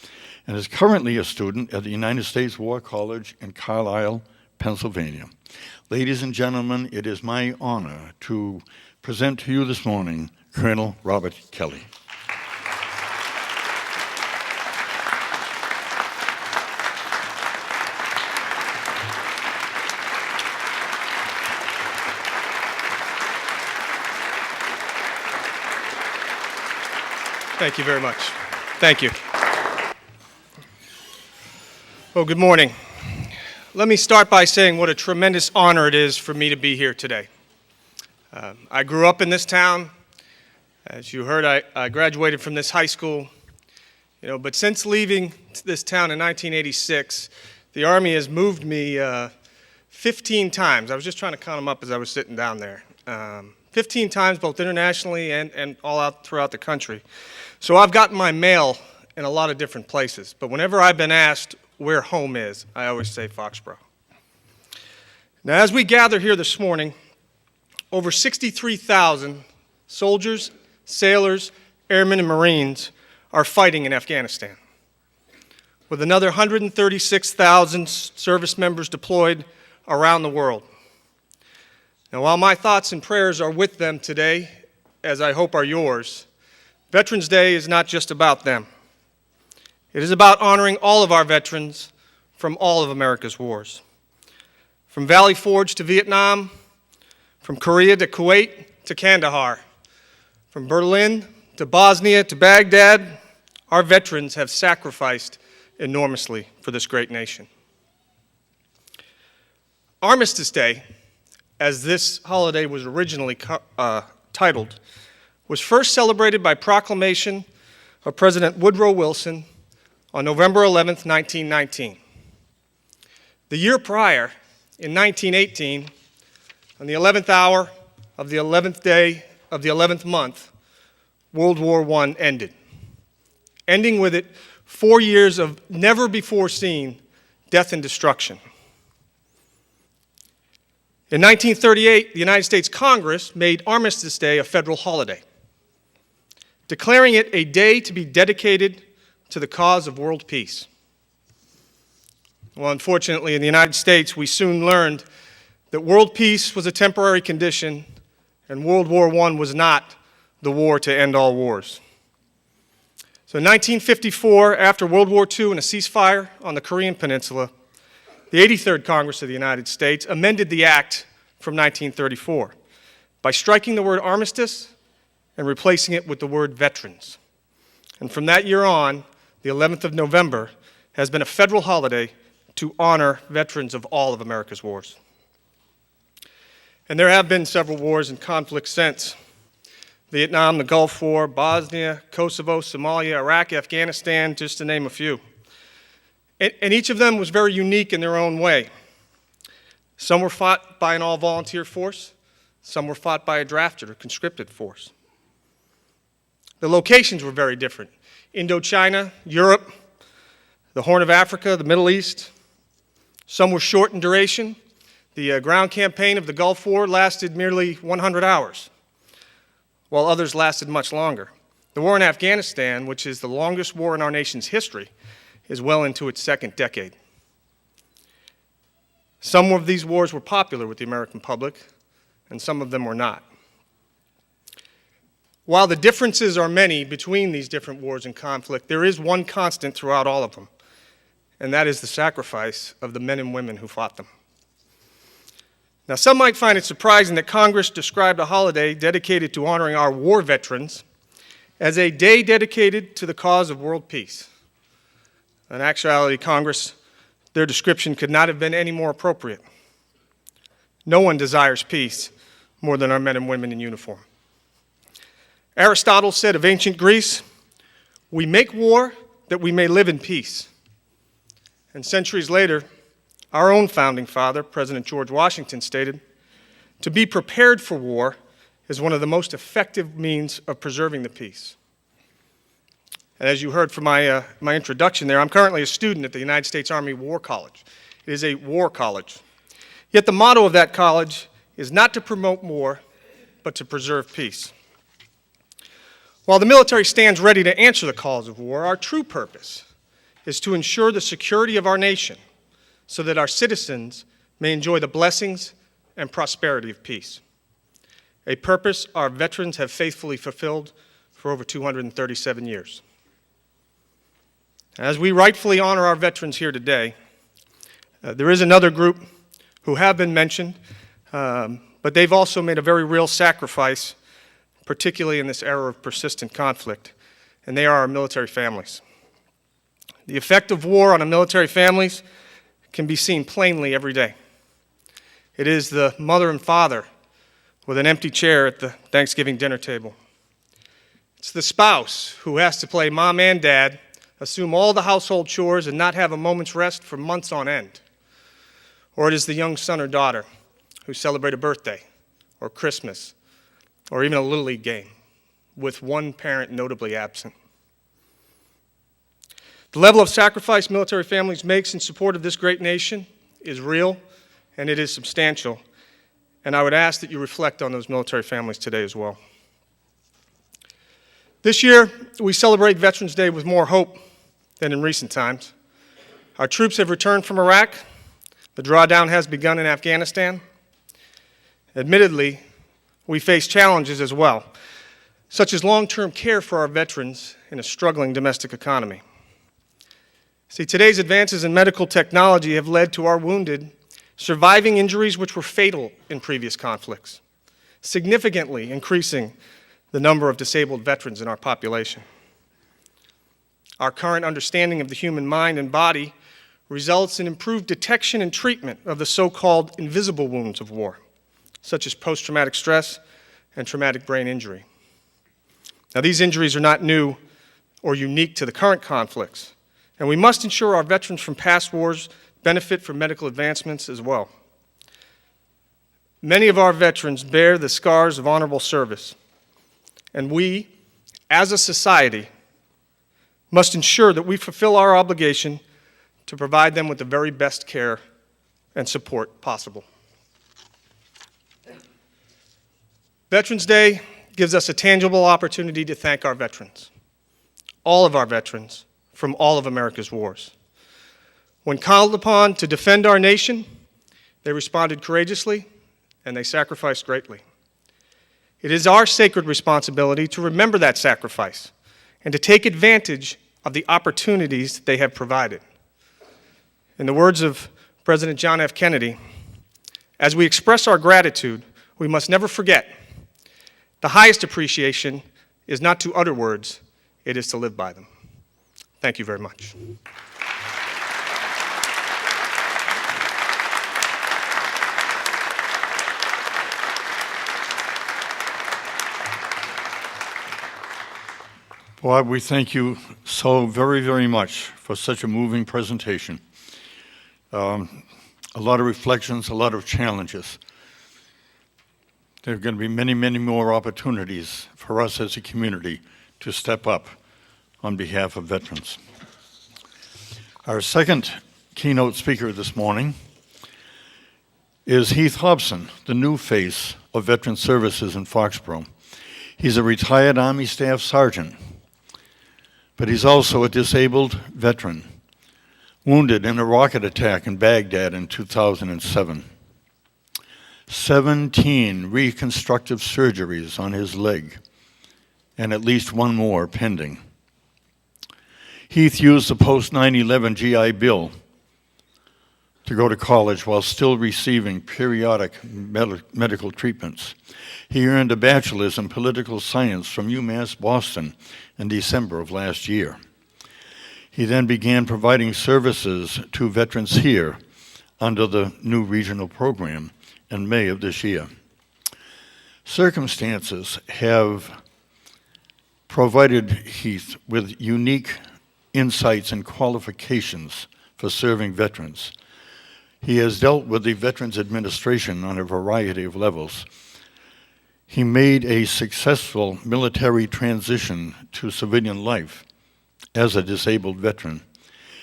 and is currently a student at the United States War College in Carlisle, Pennsylvania. Ladies and gentlemen, it is my honor to present to you this morning Colonel Robert Kelly. Thank you very much. Thank you. Well, good morning. Let me start by saying what a tremendous honor it is for me to be here today. I grew up in this town. As you heard, I graduated from this high school. But since leaving this town in 1986, the Army has moved me 15 times. I was just trying to count them up as I was sitting down there. 15 times, both internationally and all out throughout the country. So I've gotten my mail in a lot of different places, but whenever I've been asked where home is, I always say Foxborough. Now, as we gather here this morning, over 63,000 soldiers, sailors, airmen, and Marines are fighting in Afghanistan, with another 136,000 service members deployed around the world. Now, while my thoughts and prayers are with them today, as I hope are yours, Veterans Day is not just about them. It is about honoring all of our veterans from all of America's wars. From Valley Forge to Vietnam, from Korea to Kuwait to Kandahar, from Berlin to Bosnia to Baghdad, our veterans have sacrificed enormously for this great nation. Armistice Day, as this holiday was originally titled, was first celebrated by proclamation of President Woodrow Wilson on November 11, 1919. The year prior, in 1918, on the 11th hour of the 11th day of the 11th month, World War I ended, ending with it 4 years of never-before-seen death and destruction. In 1938, the United States Congress made Armistice Day a federal holiday, declaring it a day to be dedicated to the cause of world peace. Well, unfortunately, in the United States, we soon learned that world peace was a temporary condition and World War I was not the war to end all wars. So in 1954, after World War II and a ceasefire on the Korean Peninsula, the 83rd Congress of the United States amended the act from 1934 by striking the word armistice and replacing it with the word veterans. And from that year on, the 11th of November has been a federal holiday to honor veterans of all of America's wars. And there have been several wars and conflicts since. Vietnam, the Gulf War, Bosnia, Kosovo, Somalia, Iraq, Afghanistan, just to name a few. And each of them was very unique in their own way. Some were fought by an all-volunteer force. Some were fought by a drafted or conscripted force. The locations were very different. Indochina, Europe, the Horn of Africa, the Middle East. Some were short in duration. The ground campaign of the Gulf War lasted merely 100 hours, while others lasted much longer. The war in Afghanistan, which is the longest war in our nation's history, is well into its second decade. Some of these wars were popular with the American public, and some of them were not. While the differences are many between these different wars and conflict, there is one constant throughout all of them, and that is the sacrifice of the men and women who fought them. Now, some might find it surprising that Congress described a holiday dedicated to honoring our war veterans as a day dedicated to the cause of world peace. In actuality, Congress, their description could not have been any more appropriate. No one desires peace more than our men and women in uniform. Aristotle said of ancient Greece, "We make war that we may live in peace." And centuries later, our own founding father, President George Washington, stated, "To be prepared for war is one of the most effective means of preserving the peace." And as you heard from my introduction there, I'm currently a student at the United States Army War College. It is a war college. Yet the motto of that college is not to promote war, but to preserve peace. While the military stands ready to answer the calls of war, our true purpose is to ensure the security of our nation so that our citizens may enjoy the blessings and prosperity of peace, a purpose our veterans have faithfully fulfilled for over 237 years. As we rightfully honor our veterans here today, there is another group who have been mentioned, but they've also made a very real sacrifice, particularly in this era of persistent conflict, and they are our military families. The effect of war on our military families can be seen plainly every day. It is the mother and father with an empty chair at the Thanksgiving dinner table. It's the spouse who has to play mom and dad, assume all the household chores, and not have a moment's rest for months on end. Or it is the young son or daughter who celebrate a birthday or Christmas or even a Little League game with one parent notably absent. The level of sacrifice military families make in support of this great nation is real and it is substantial, and I would ask that you reflect on those military families today as well. This year, we celebrate Veterans Day with more hope than in recent times. Our troops have returned from Iraq. The drawdown has begun in Afghanistan. Admittedly, we face challenges as well, such as long-term care for our veterans in a struggling domestic economy. See, today's advances in medical technology have led to our wounded surviving injuries which were fatal in previous conflicts, significantly increasing the number of disabled veterans in our population. Our current understanding of the human mind and body results in improved detection and treatment of the so-called invisible wounds of war, such as post-traumatic stress and traumatic brain injury. Now, these injuries are not new or unique to the current conflicts, and we must ensure our veterans from past wars benefit from medical advancements as well. Many of our veterans bear the scars of honorable service, and we, as a society, must ensure that we fulfill our obligation to provide them with the very best care and support possible. Veterans Day gives us a tangible opportunity to thank our veterans, all of our veterans, from all of America's wars. When called upon to defend our nation, they responded courageously and they sacrificed greatly. It is our sacred responsibility to remember that sacrifice and to take advantage of the opportunities they have provided. In the words of President John F. Kennedy, As we express our gratitude, we must never forget the highest appreciation is not to utter words, it is to live by them. Thank you very much. Bob, we thank you so very, very much for such a moving presentation. A lot of reflections, a lot of challenges. There are going to be many, many more opportunities for us as a community to step up on behalf of veterans. Our second keynote speaker this morning is Heath Hobson, the new face of Veteran Services in Foxborough. He's a retired Army Staff Sergeant, but he's also a disabled veteran, wounded in a rocket attack in Baghdad in 2007. 17 reconstructive surgeries on his leg, and at least one more pending. Heath used the post-9/11 GI Bill to go to college while still receiving periodic medical treatments. He earned a bachelor's in political science from UMass Boston in December of last year. He then began providing services to veterans here under the new regional program in May of this year. Circumstances have provided Heath with unique insights and qualifications for serving veterans. He has dealt with the Veterans Administration on a variety of levels. He made a successful military transition to civilian life as a disabled veteran.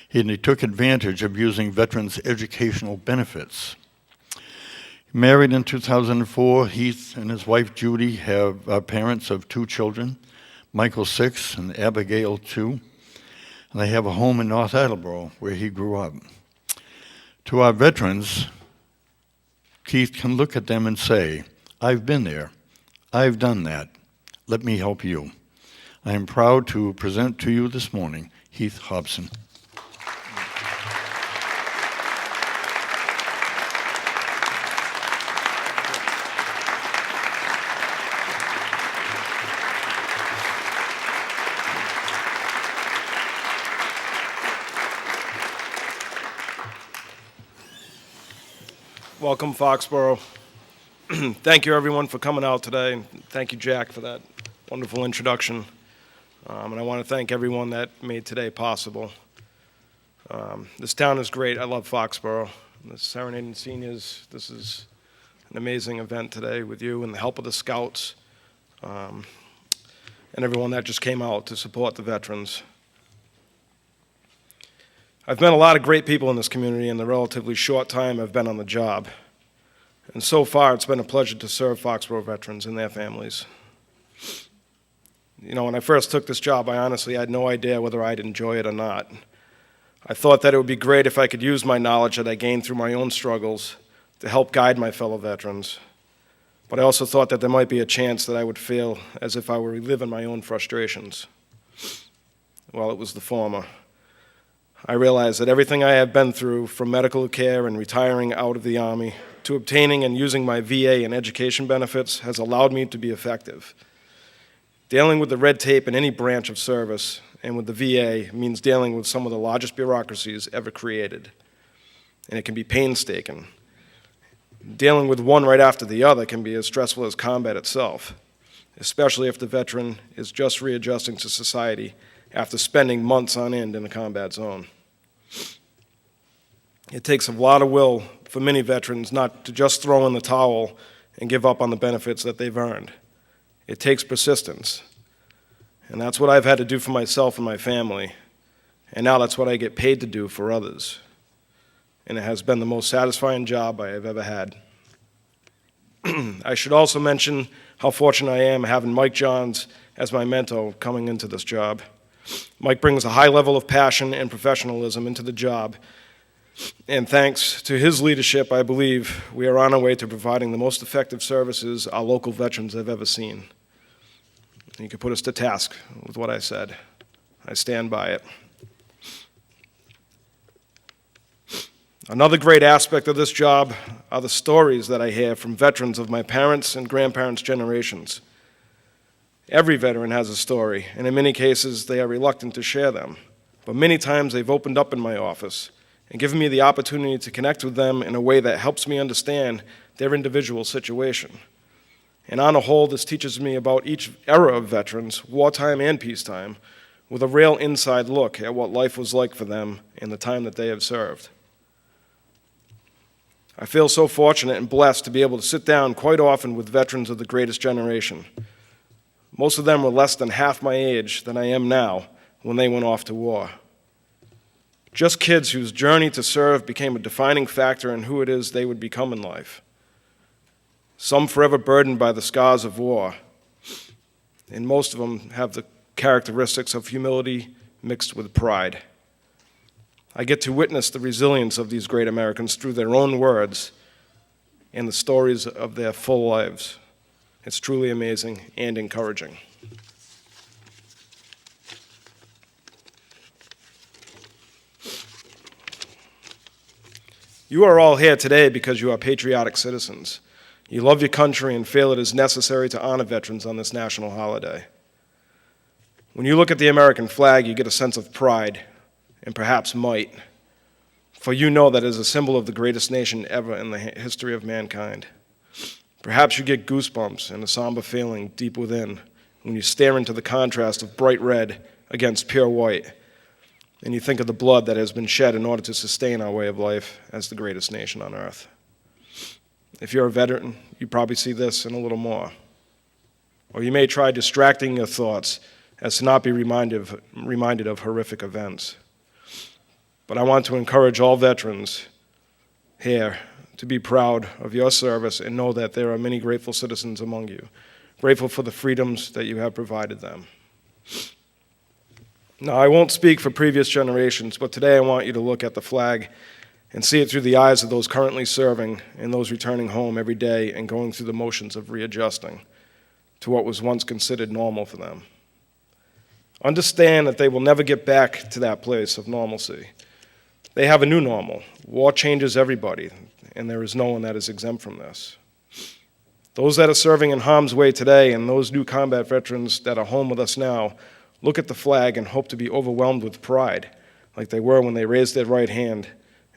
He took advantage of using veterans' educational benefits. Married in 2004, Heath and his wife Judy are parents of 2 children, Michael 6 and Abigail 2, and they have a home in North Attleboro where he grew up. To our veterans, Keith can look at them and say, I've been there, I've done that, let me help you. I am proud to present to you this morning Heath Hobson. Welcome, Foxborough. Thank you, everyone, for coming out today. And thank you, Jack, for that wonderful introduction. And I want to thank everyone that made today possible. This town is great. I love Foxborough. The Serenading Seniors, this is an amazing event today with you and the help of the Scouts and everyone that just came out to support the veterans. I've met a lot of great people in this community in the relatively short time I've been on the job. And so far, it's been a pleasure to serve Foxborough veterans and their families. You know, when I first took this job, I honestly had no idea whether I'd enjoy it or not. I thought that it would be great if I could use my knowledge that I gained through my own struggles to help guide my fellow veterans. But I also thought that there might be a chance that I would feel as if I were reliving my own frustrations. Well, it was the former. I realized that everything I have been through, from medical care and retiring out of the Army to obtaining and using my VA and education benefits, has allowed me to be effective. Dealing with the red tape in any branch of service and with the VA means dealing with some of the largest bureaucracies ever created, and it can be painstaking. Dealing with one right after the other can be as stressful as combat itself, especially if the veteran is just readjusting to society after spending months on end in a combat zone. It takes a lot of will for many veterans not to just throw in the towel and give up on the benefits that they've earned. It takes persistence. And that's what I've had to do for myself and my family. And now that's what I get paid to do for others. And it has been the most satisfying job I have ever had. I should also mention how fortunate I am having Mike Johns as my mentor coming into this job. Mike brings a high level of passion and professionalism into the job, and thanks to his leadership, I believe we are on our way to providing the most effective services our local veterans have ever seen. You can put us to task with what I said. I stand by it. Another great aspect of this job are the stories that I hear from veterans of my parents' and grandparents' generations. Every veteran has a story, and in many cases, they are reluctant to share them. But many times, they've opened up in my office and given me the opportunity to connect with them in a way that helps me understand their individual situation. And on a whole, this teaches me about each era of veterans, wartime and peacetime, with a real inside look at what life was like for them in the time that they have served. I feel so fortunate and blessed to be able to sit down quite often with veterans of the greatest generation. Most of them were less than half my age than I am now when they went off to war. Just kids whose journey to serve became a defining factor in who it is they would become in life. Some forever burdened by the scars of war, and most of them have the characteristics of humility mixed with pride. I get to witness the resilience of these great Americans through their own words and the stories of their full lives. It's truly amazing and encouraging. You are all here today because you are patriotic citizens. You love your country and feel it is necessary to honor veterans on this national holiday. When you look at the American flag, you get a sense of pride and perhaps might, for you know that it is a symbol of the greatest nation ever in the history of mankind. Perhaps you get goosebumps and a somber feeling deep within when you stare into the contrast of bright red against pure white, and you think of the blood that has been shed in order to sustain our way of life as the greatest nation on earth. If you're a veteran, you probably see this and a little more. Or you may try distracting your thoughts as to not be reminded of horrific events. But I want to encourage all veterans here to be proud of your service and know that there are many grateful citizens among you, grateful for the freedoms that you have provided them. Now, I won't speak for previous generations, but today I want you to look at the flag and see it through the eyes of those currently serving and those returning home every day and going through the motions of readjusting to what was once considered normal for them. Understand that they will never get back to that place of normalcy. They have a new normal. War changes everybody, and there is no one that is exempt from this. Those that are serving in harm's way today and those new combat veterans that are home with us now look at the flag and hope to be overwhelmed with pride, like they were when they raised their right hand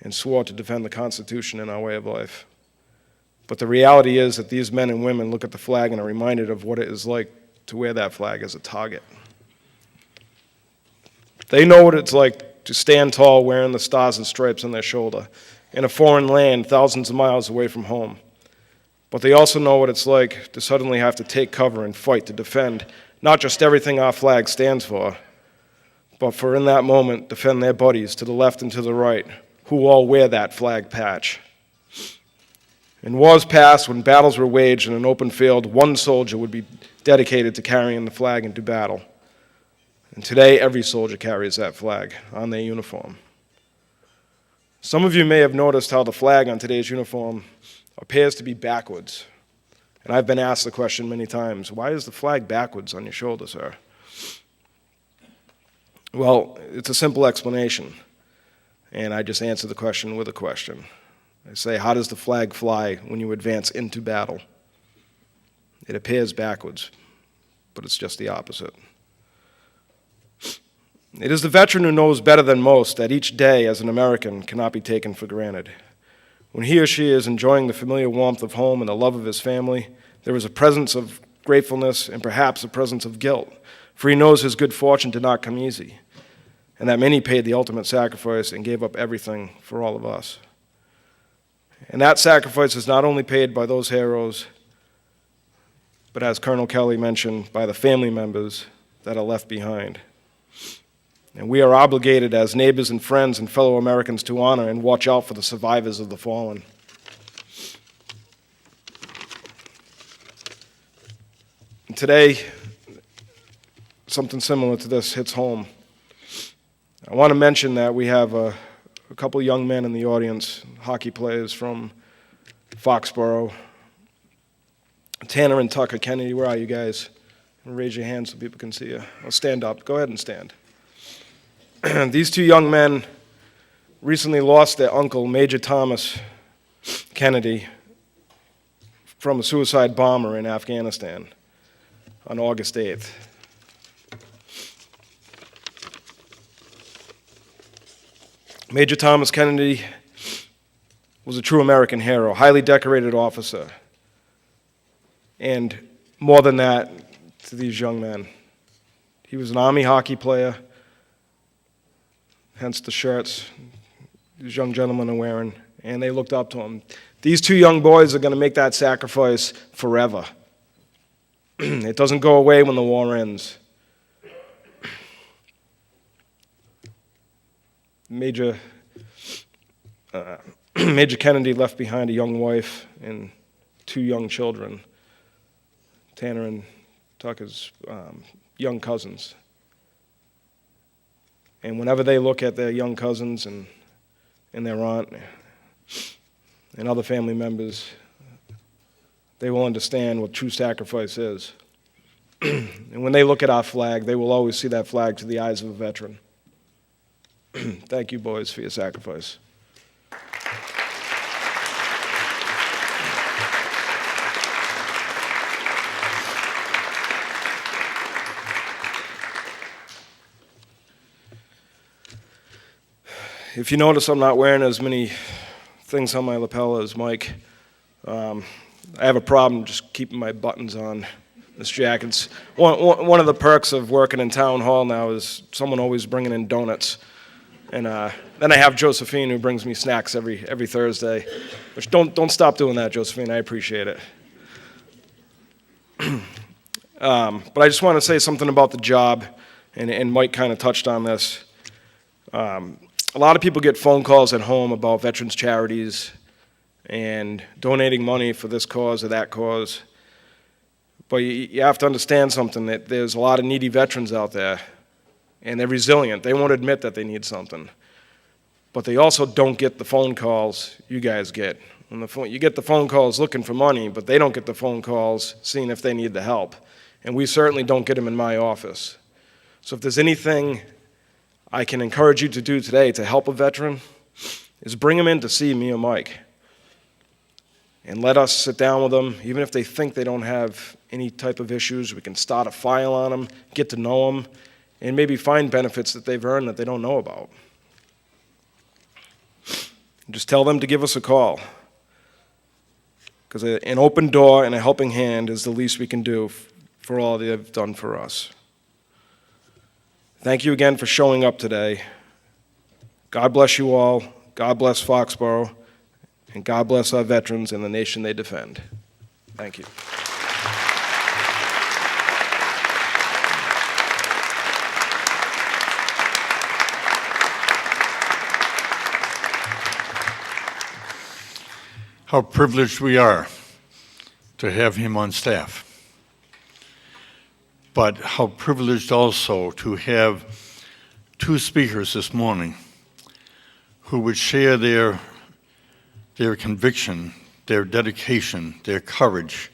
and swore to defend the Constitution and our way of life. But the reality is that these men and women look at the flag and are reminded of what it is like to wear that flag as a target. They know what it's like to stand tall wearing the stars and stripes on their shoulder in a foreign land thousands of miles away from home. But they also know what it's like to suddenly have to take cover and fight to defend not just everything our flag stands for, but for in that moment defend their buddies to the left and to the right who all wear that flag patch. In wars past, when battles were waged in an open field, one soldier would be dedicated to carrying the flag into battle. And today, every soldier carries that flag on their uniform. Some of you may have noticed how the flag on today's uniform appears to be backwards. And I've been asked the question many times, why is the flag backwards on your shoulder, sir? Well, it's a simple explanation. And I just answer the question with a question. I say, how does the flag fly when you advance into battle? It appears backwards, but it's just the opposite. It is the veteran who knows better than most that each day as an American cannot be taken for granted. When he or she is enjoying the familiar warmth of home and the love of his family, there is a presence of gratefulness and perhaps a presence of guilt, for he knows his good fortune did not come easy, and that many paid the ultimate sacrifice and gave up everything for all of us. And that sacrifice is not only paid by those heroes, but as Colonel Kelly mentioned, by the family members that are left behind. And we are obligated as neighbors and friends and fellow Americans to honor and watch out for the survivors of the fallen. And today, something similar to this hits home. I want to mention that we have a couple young men in the audience, hockey players from Foxborough. Tanner and Tucker Kennedy, where are you guys? Raise your hands so people can see you. Well, stand up. Go ahead and stand. These two young men recently lost their uncle, Major Thomas Kennedy, from a suicide bomber in Afghanistan on August 8th. Major Thomas Kennedy was a true American hero, highly decorated officer, and more than that to these young men. He was an Army hockey player, hence the shirts these young gentlemen are wearing, and they looked up to him. These two young boys are going to make that sacrifice forever. It doesn't go away when the war ends. Major Kennedy left behind a young wife and two young children, Tanner and Tucker's young cousins. And whenever they look at their young cousins and their aunt and other family members, they will understand what true sacrifice is. And when they look at our flag, they will always see that flag through the eyes of a veteran. Thank you, boys, for your sacrifice. If you notice, I'm not wearing as many things on my lapel as Mike. I have a problem just keeping my buttons on this jacket. One of the perks of working in town hall now is someone always bringing in donuts. And then I have Josephine, who brings me snacks every Thursday. Which don't stop doing that, Josephine. I appreciate it. But I just want to say something about the job, and Mike kind of touched on this. A lot of people get phone calls at home about veterans charities and donating money for this cause or that cause. But you have to understand something, that there's a lot of needy veterans out there, and they're resilient. They won't admit that they need something. But they also don't get the phone calls you guys get. You get the phone calls looking for money, but they don't get the phone calls seeing if they need the help. And we certainly don't get them in my office. So if there's anything I can encourage you to do today to help a veteran, is bring them in to see me or Mike. And let us sit down with them. Even if they think they don't have any type of issues, we can start a file on them, get to know them, and maybe find benefits that they've earned that they don't know about. Just tell them to give us a call. Because an open door and a helping hand is the least we can do for all they've done for us. Thank you again for showing up today. God bless you all. God bless Foxborough. And God bless our veterans and the nation they defend. Thank you. How privileged we are to have him on staff. But how privileged also to have two speakers this morning who would share their conviction, their dedication, their courage,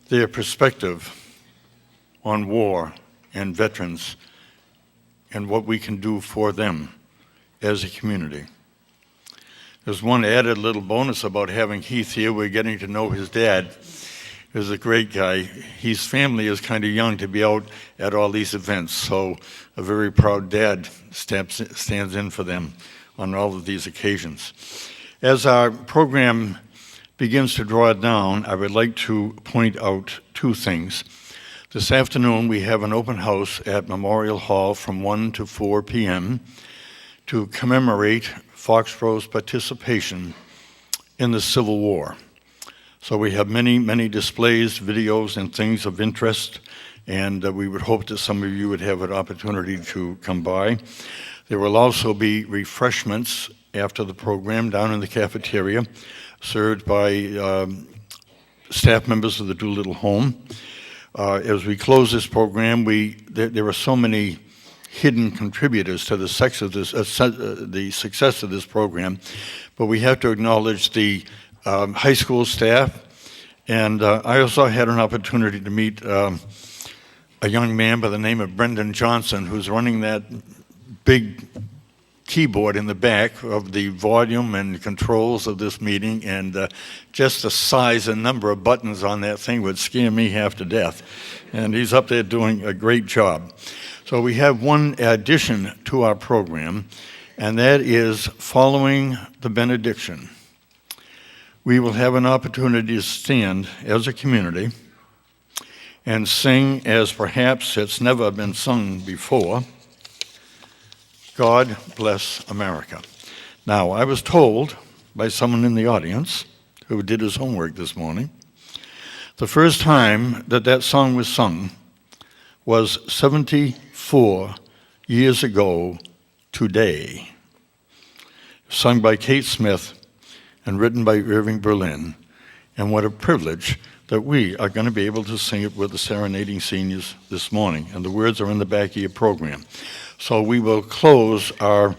their perspective on war and veterans and what we can do for them as a community. There's one added little bonus about having Heath here. We're getting to know his dad. He's a great guy. His family is kind of young to be out at all these events, so a very proud dad stands in for them on all of these occasions. As our program begins to draw down, I would like to point out two things. This afternoon, we have an open house at Memorial Hall from 1 to 4 p.m. to commemorate Foxborough's participation in the Civil War. So we have many, many displays, videos, and things of interest, and we would hope that some of you would have an opportunity to come by. There will also be refreshments after the program down in the cafeteria, served by staff members of the Doolittle Home. As we close this program, there are so many hidden contributors to the success of this program, but we have to acknowledge the high school staff, and I also had an opportunity to meet a young man by the name of Brendan Johnson, who's running that big keyboard in the back of the volume and controls of this meeting, and just the size and number of buttons on that thing would scare me half to death. And he's up there doing a great job. So we have one addition to our program, and that is following the benediction. We will have an opportunity to stand as a community and sing as perhaps it's never been sung before, God Bless America. Now, I was told by someone in the audience who did his homework this morning, the first time that that song was sung was 74 years ago today, sung by Kate Smith and written by Irving Berlin. And what a privilege that we are going to be able to sing it with the serenading seniors this morning. And the words are in the back of your program. So we will close our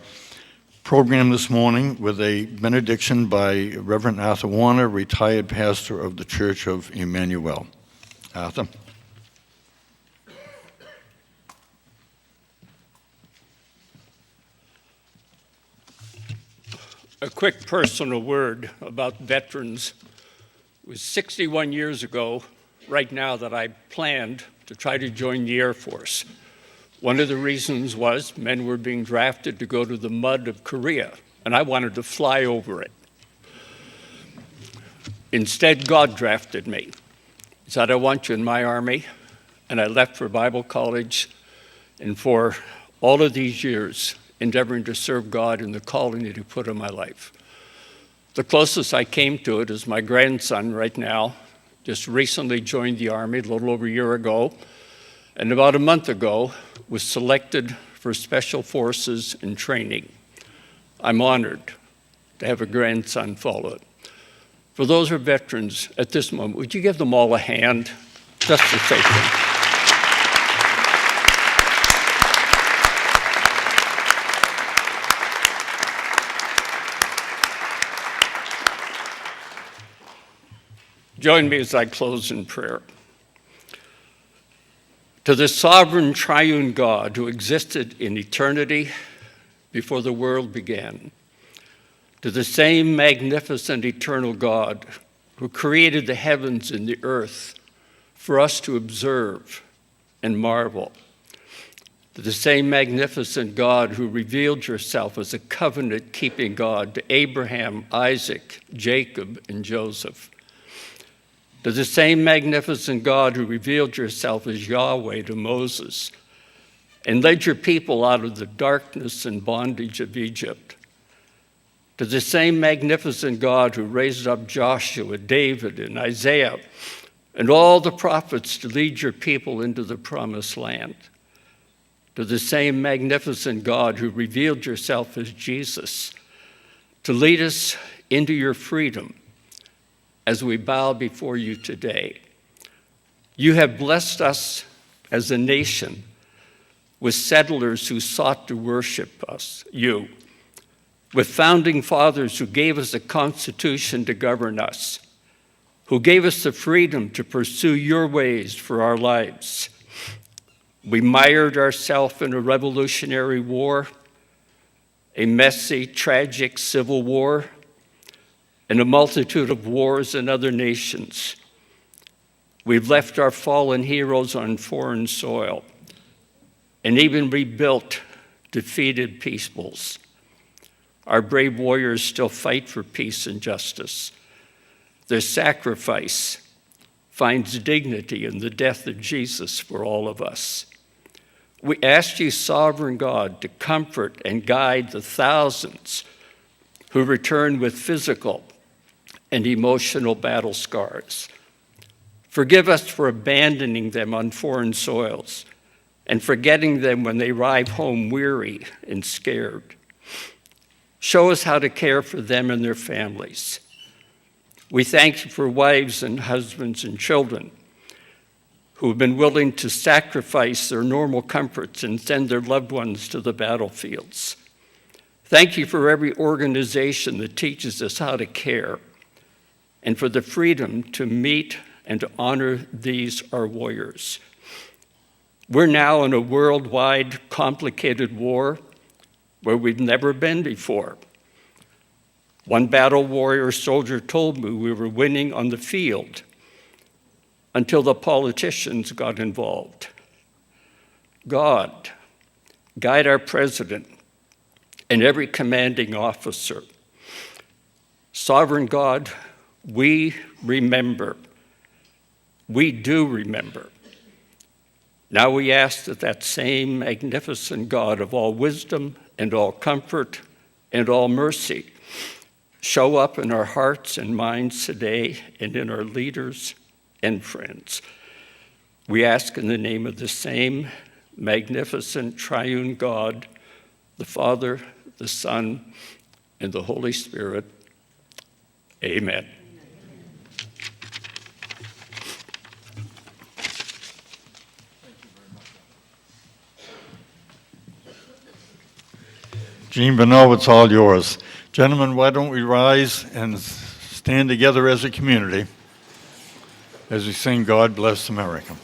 program this morning with a benediction by Reverend Arthur Warner, retired pastor of the Church of Emmanuel. Arthur. A quick personal word about veterans. It was 61 years ago, right now, that I planned to try to join the Air Force. One of the reasons was men were being drafted to go to the mud of Korea, and I wanted to fly over it. Instead, God drafted me. He said, I want you in my army, and I left for Bible college, and for all of these years, endeavoring to serve God in the calling that He put in my life. The closest I came to it is my grandson right now, just recently joined the Army a little over a year ago, and about a month ago was selected for Special Forces and training. I'm honored to have a grandson follow it. For those who are veterans at this moment, would you give them all a hand just to say thank you? Join me as I close in prayer. To the sovereign triune God who existed in eternity before the world began, to the same magnificent eternal God who created the heavens and the earth for us to observe and marvel, to the same magnificent God who revealed yourself as a covenant-keeping God to Abraham, Isaac, Jacob, and Joseph, to the same magnificent God who revealed yourself as Yahweh to Moses and led your people out of the darkness and bondage of Egypt, to the same magnificent God who raised up Joshua, David, and Isaiah, and all the prophets to lead your people into the promised land, to the same magnificent God who revealed yourself as Jesus, to lead us into your freedom, as we bow before you today. You have blessed us as a nation with settlers who sought to worship you, with founding fathers who gave us a constitution to govern us, who gave us the freedom to pursue your ways for our lives. We mired ourselves in a revolutionary war, a messy, tragic civil war, and a multitude of wars in other nations. We've left our fallen heroes on foreign soil and even rebuilt defeated peoples. Our brave warriors still fight for peace and justice. Their sacrifice finds dignity in the death of Jesus for all of us. We ask you, sovereign God, to comfort and guide the thousands who return with physical and emotional battle scars. Forgive us for abandoning them on foreign soils and forgetting them when they arrive home weary and scared. Show us how to care for them and their families. We thank you for wives and husbands and children who have been willing to sacrifice their normal comforts and send their loved ones to the battlefields. Thank you for every organization that teaches us how to care, and for the freedom to meet and to honor these, our warriors. We're now in a worldwide, complicated war where we've never been before. One battle warrior soldier told me we were winning on the field until the politicians got involved. God, guide our president and every commanding officer. Sovereign God, we remember. We do remember. Now we ask that that same magnificent God of all wisdom and all comfort and all mercy show up in our hearts and minds today and in our leaders and friends. We ask in the name of the same magnificent triune God, the Father, the Son, and the Holy Spirit. Amen. Jean Bonneau, it's all yours. Gentlemen, why don't we rise and stand together as a community as we sing God Bless America.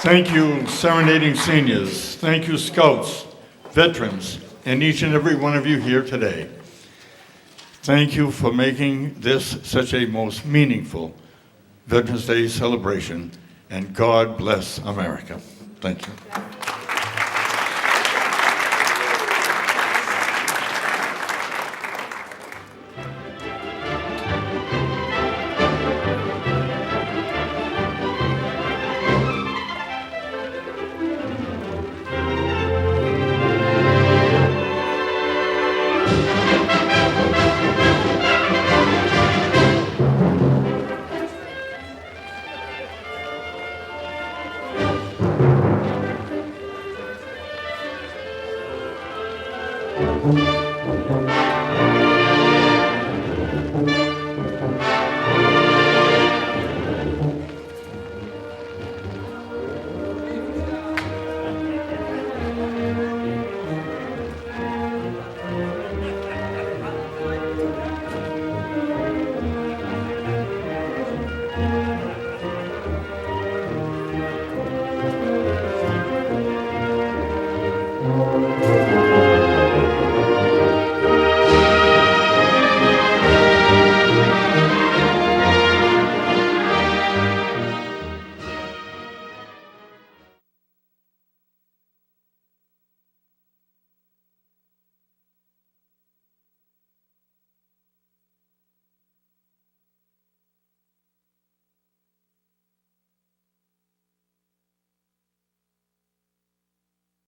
Thank you, serenading seniors. Thank you, scouts, veterans, and each and every one of you here today. Thank you for making this such a most meaningful Veterans Day celebration, and God bless America. Thank you. Thank you.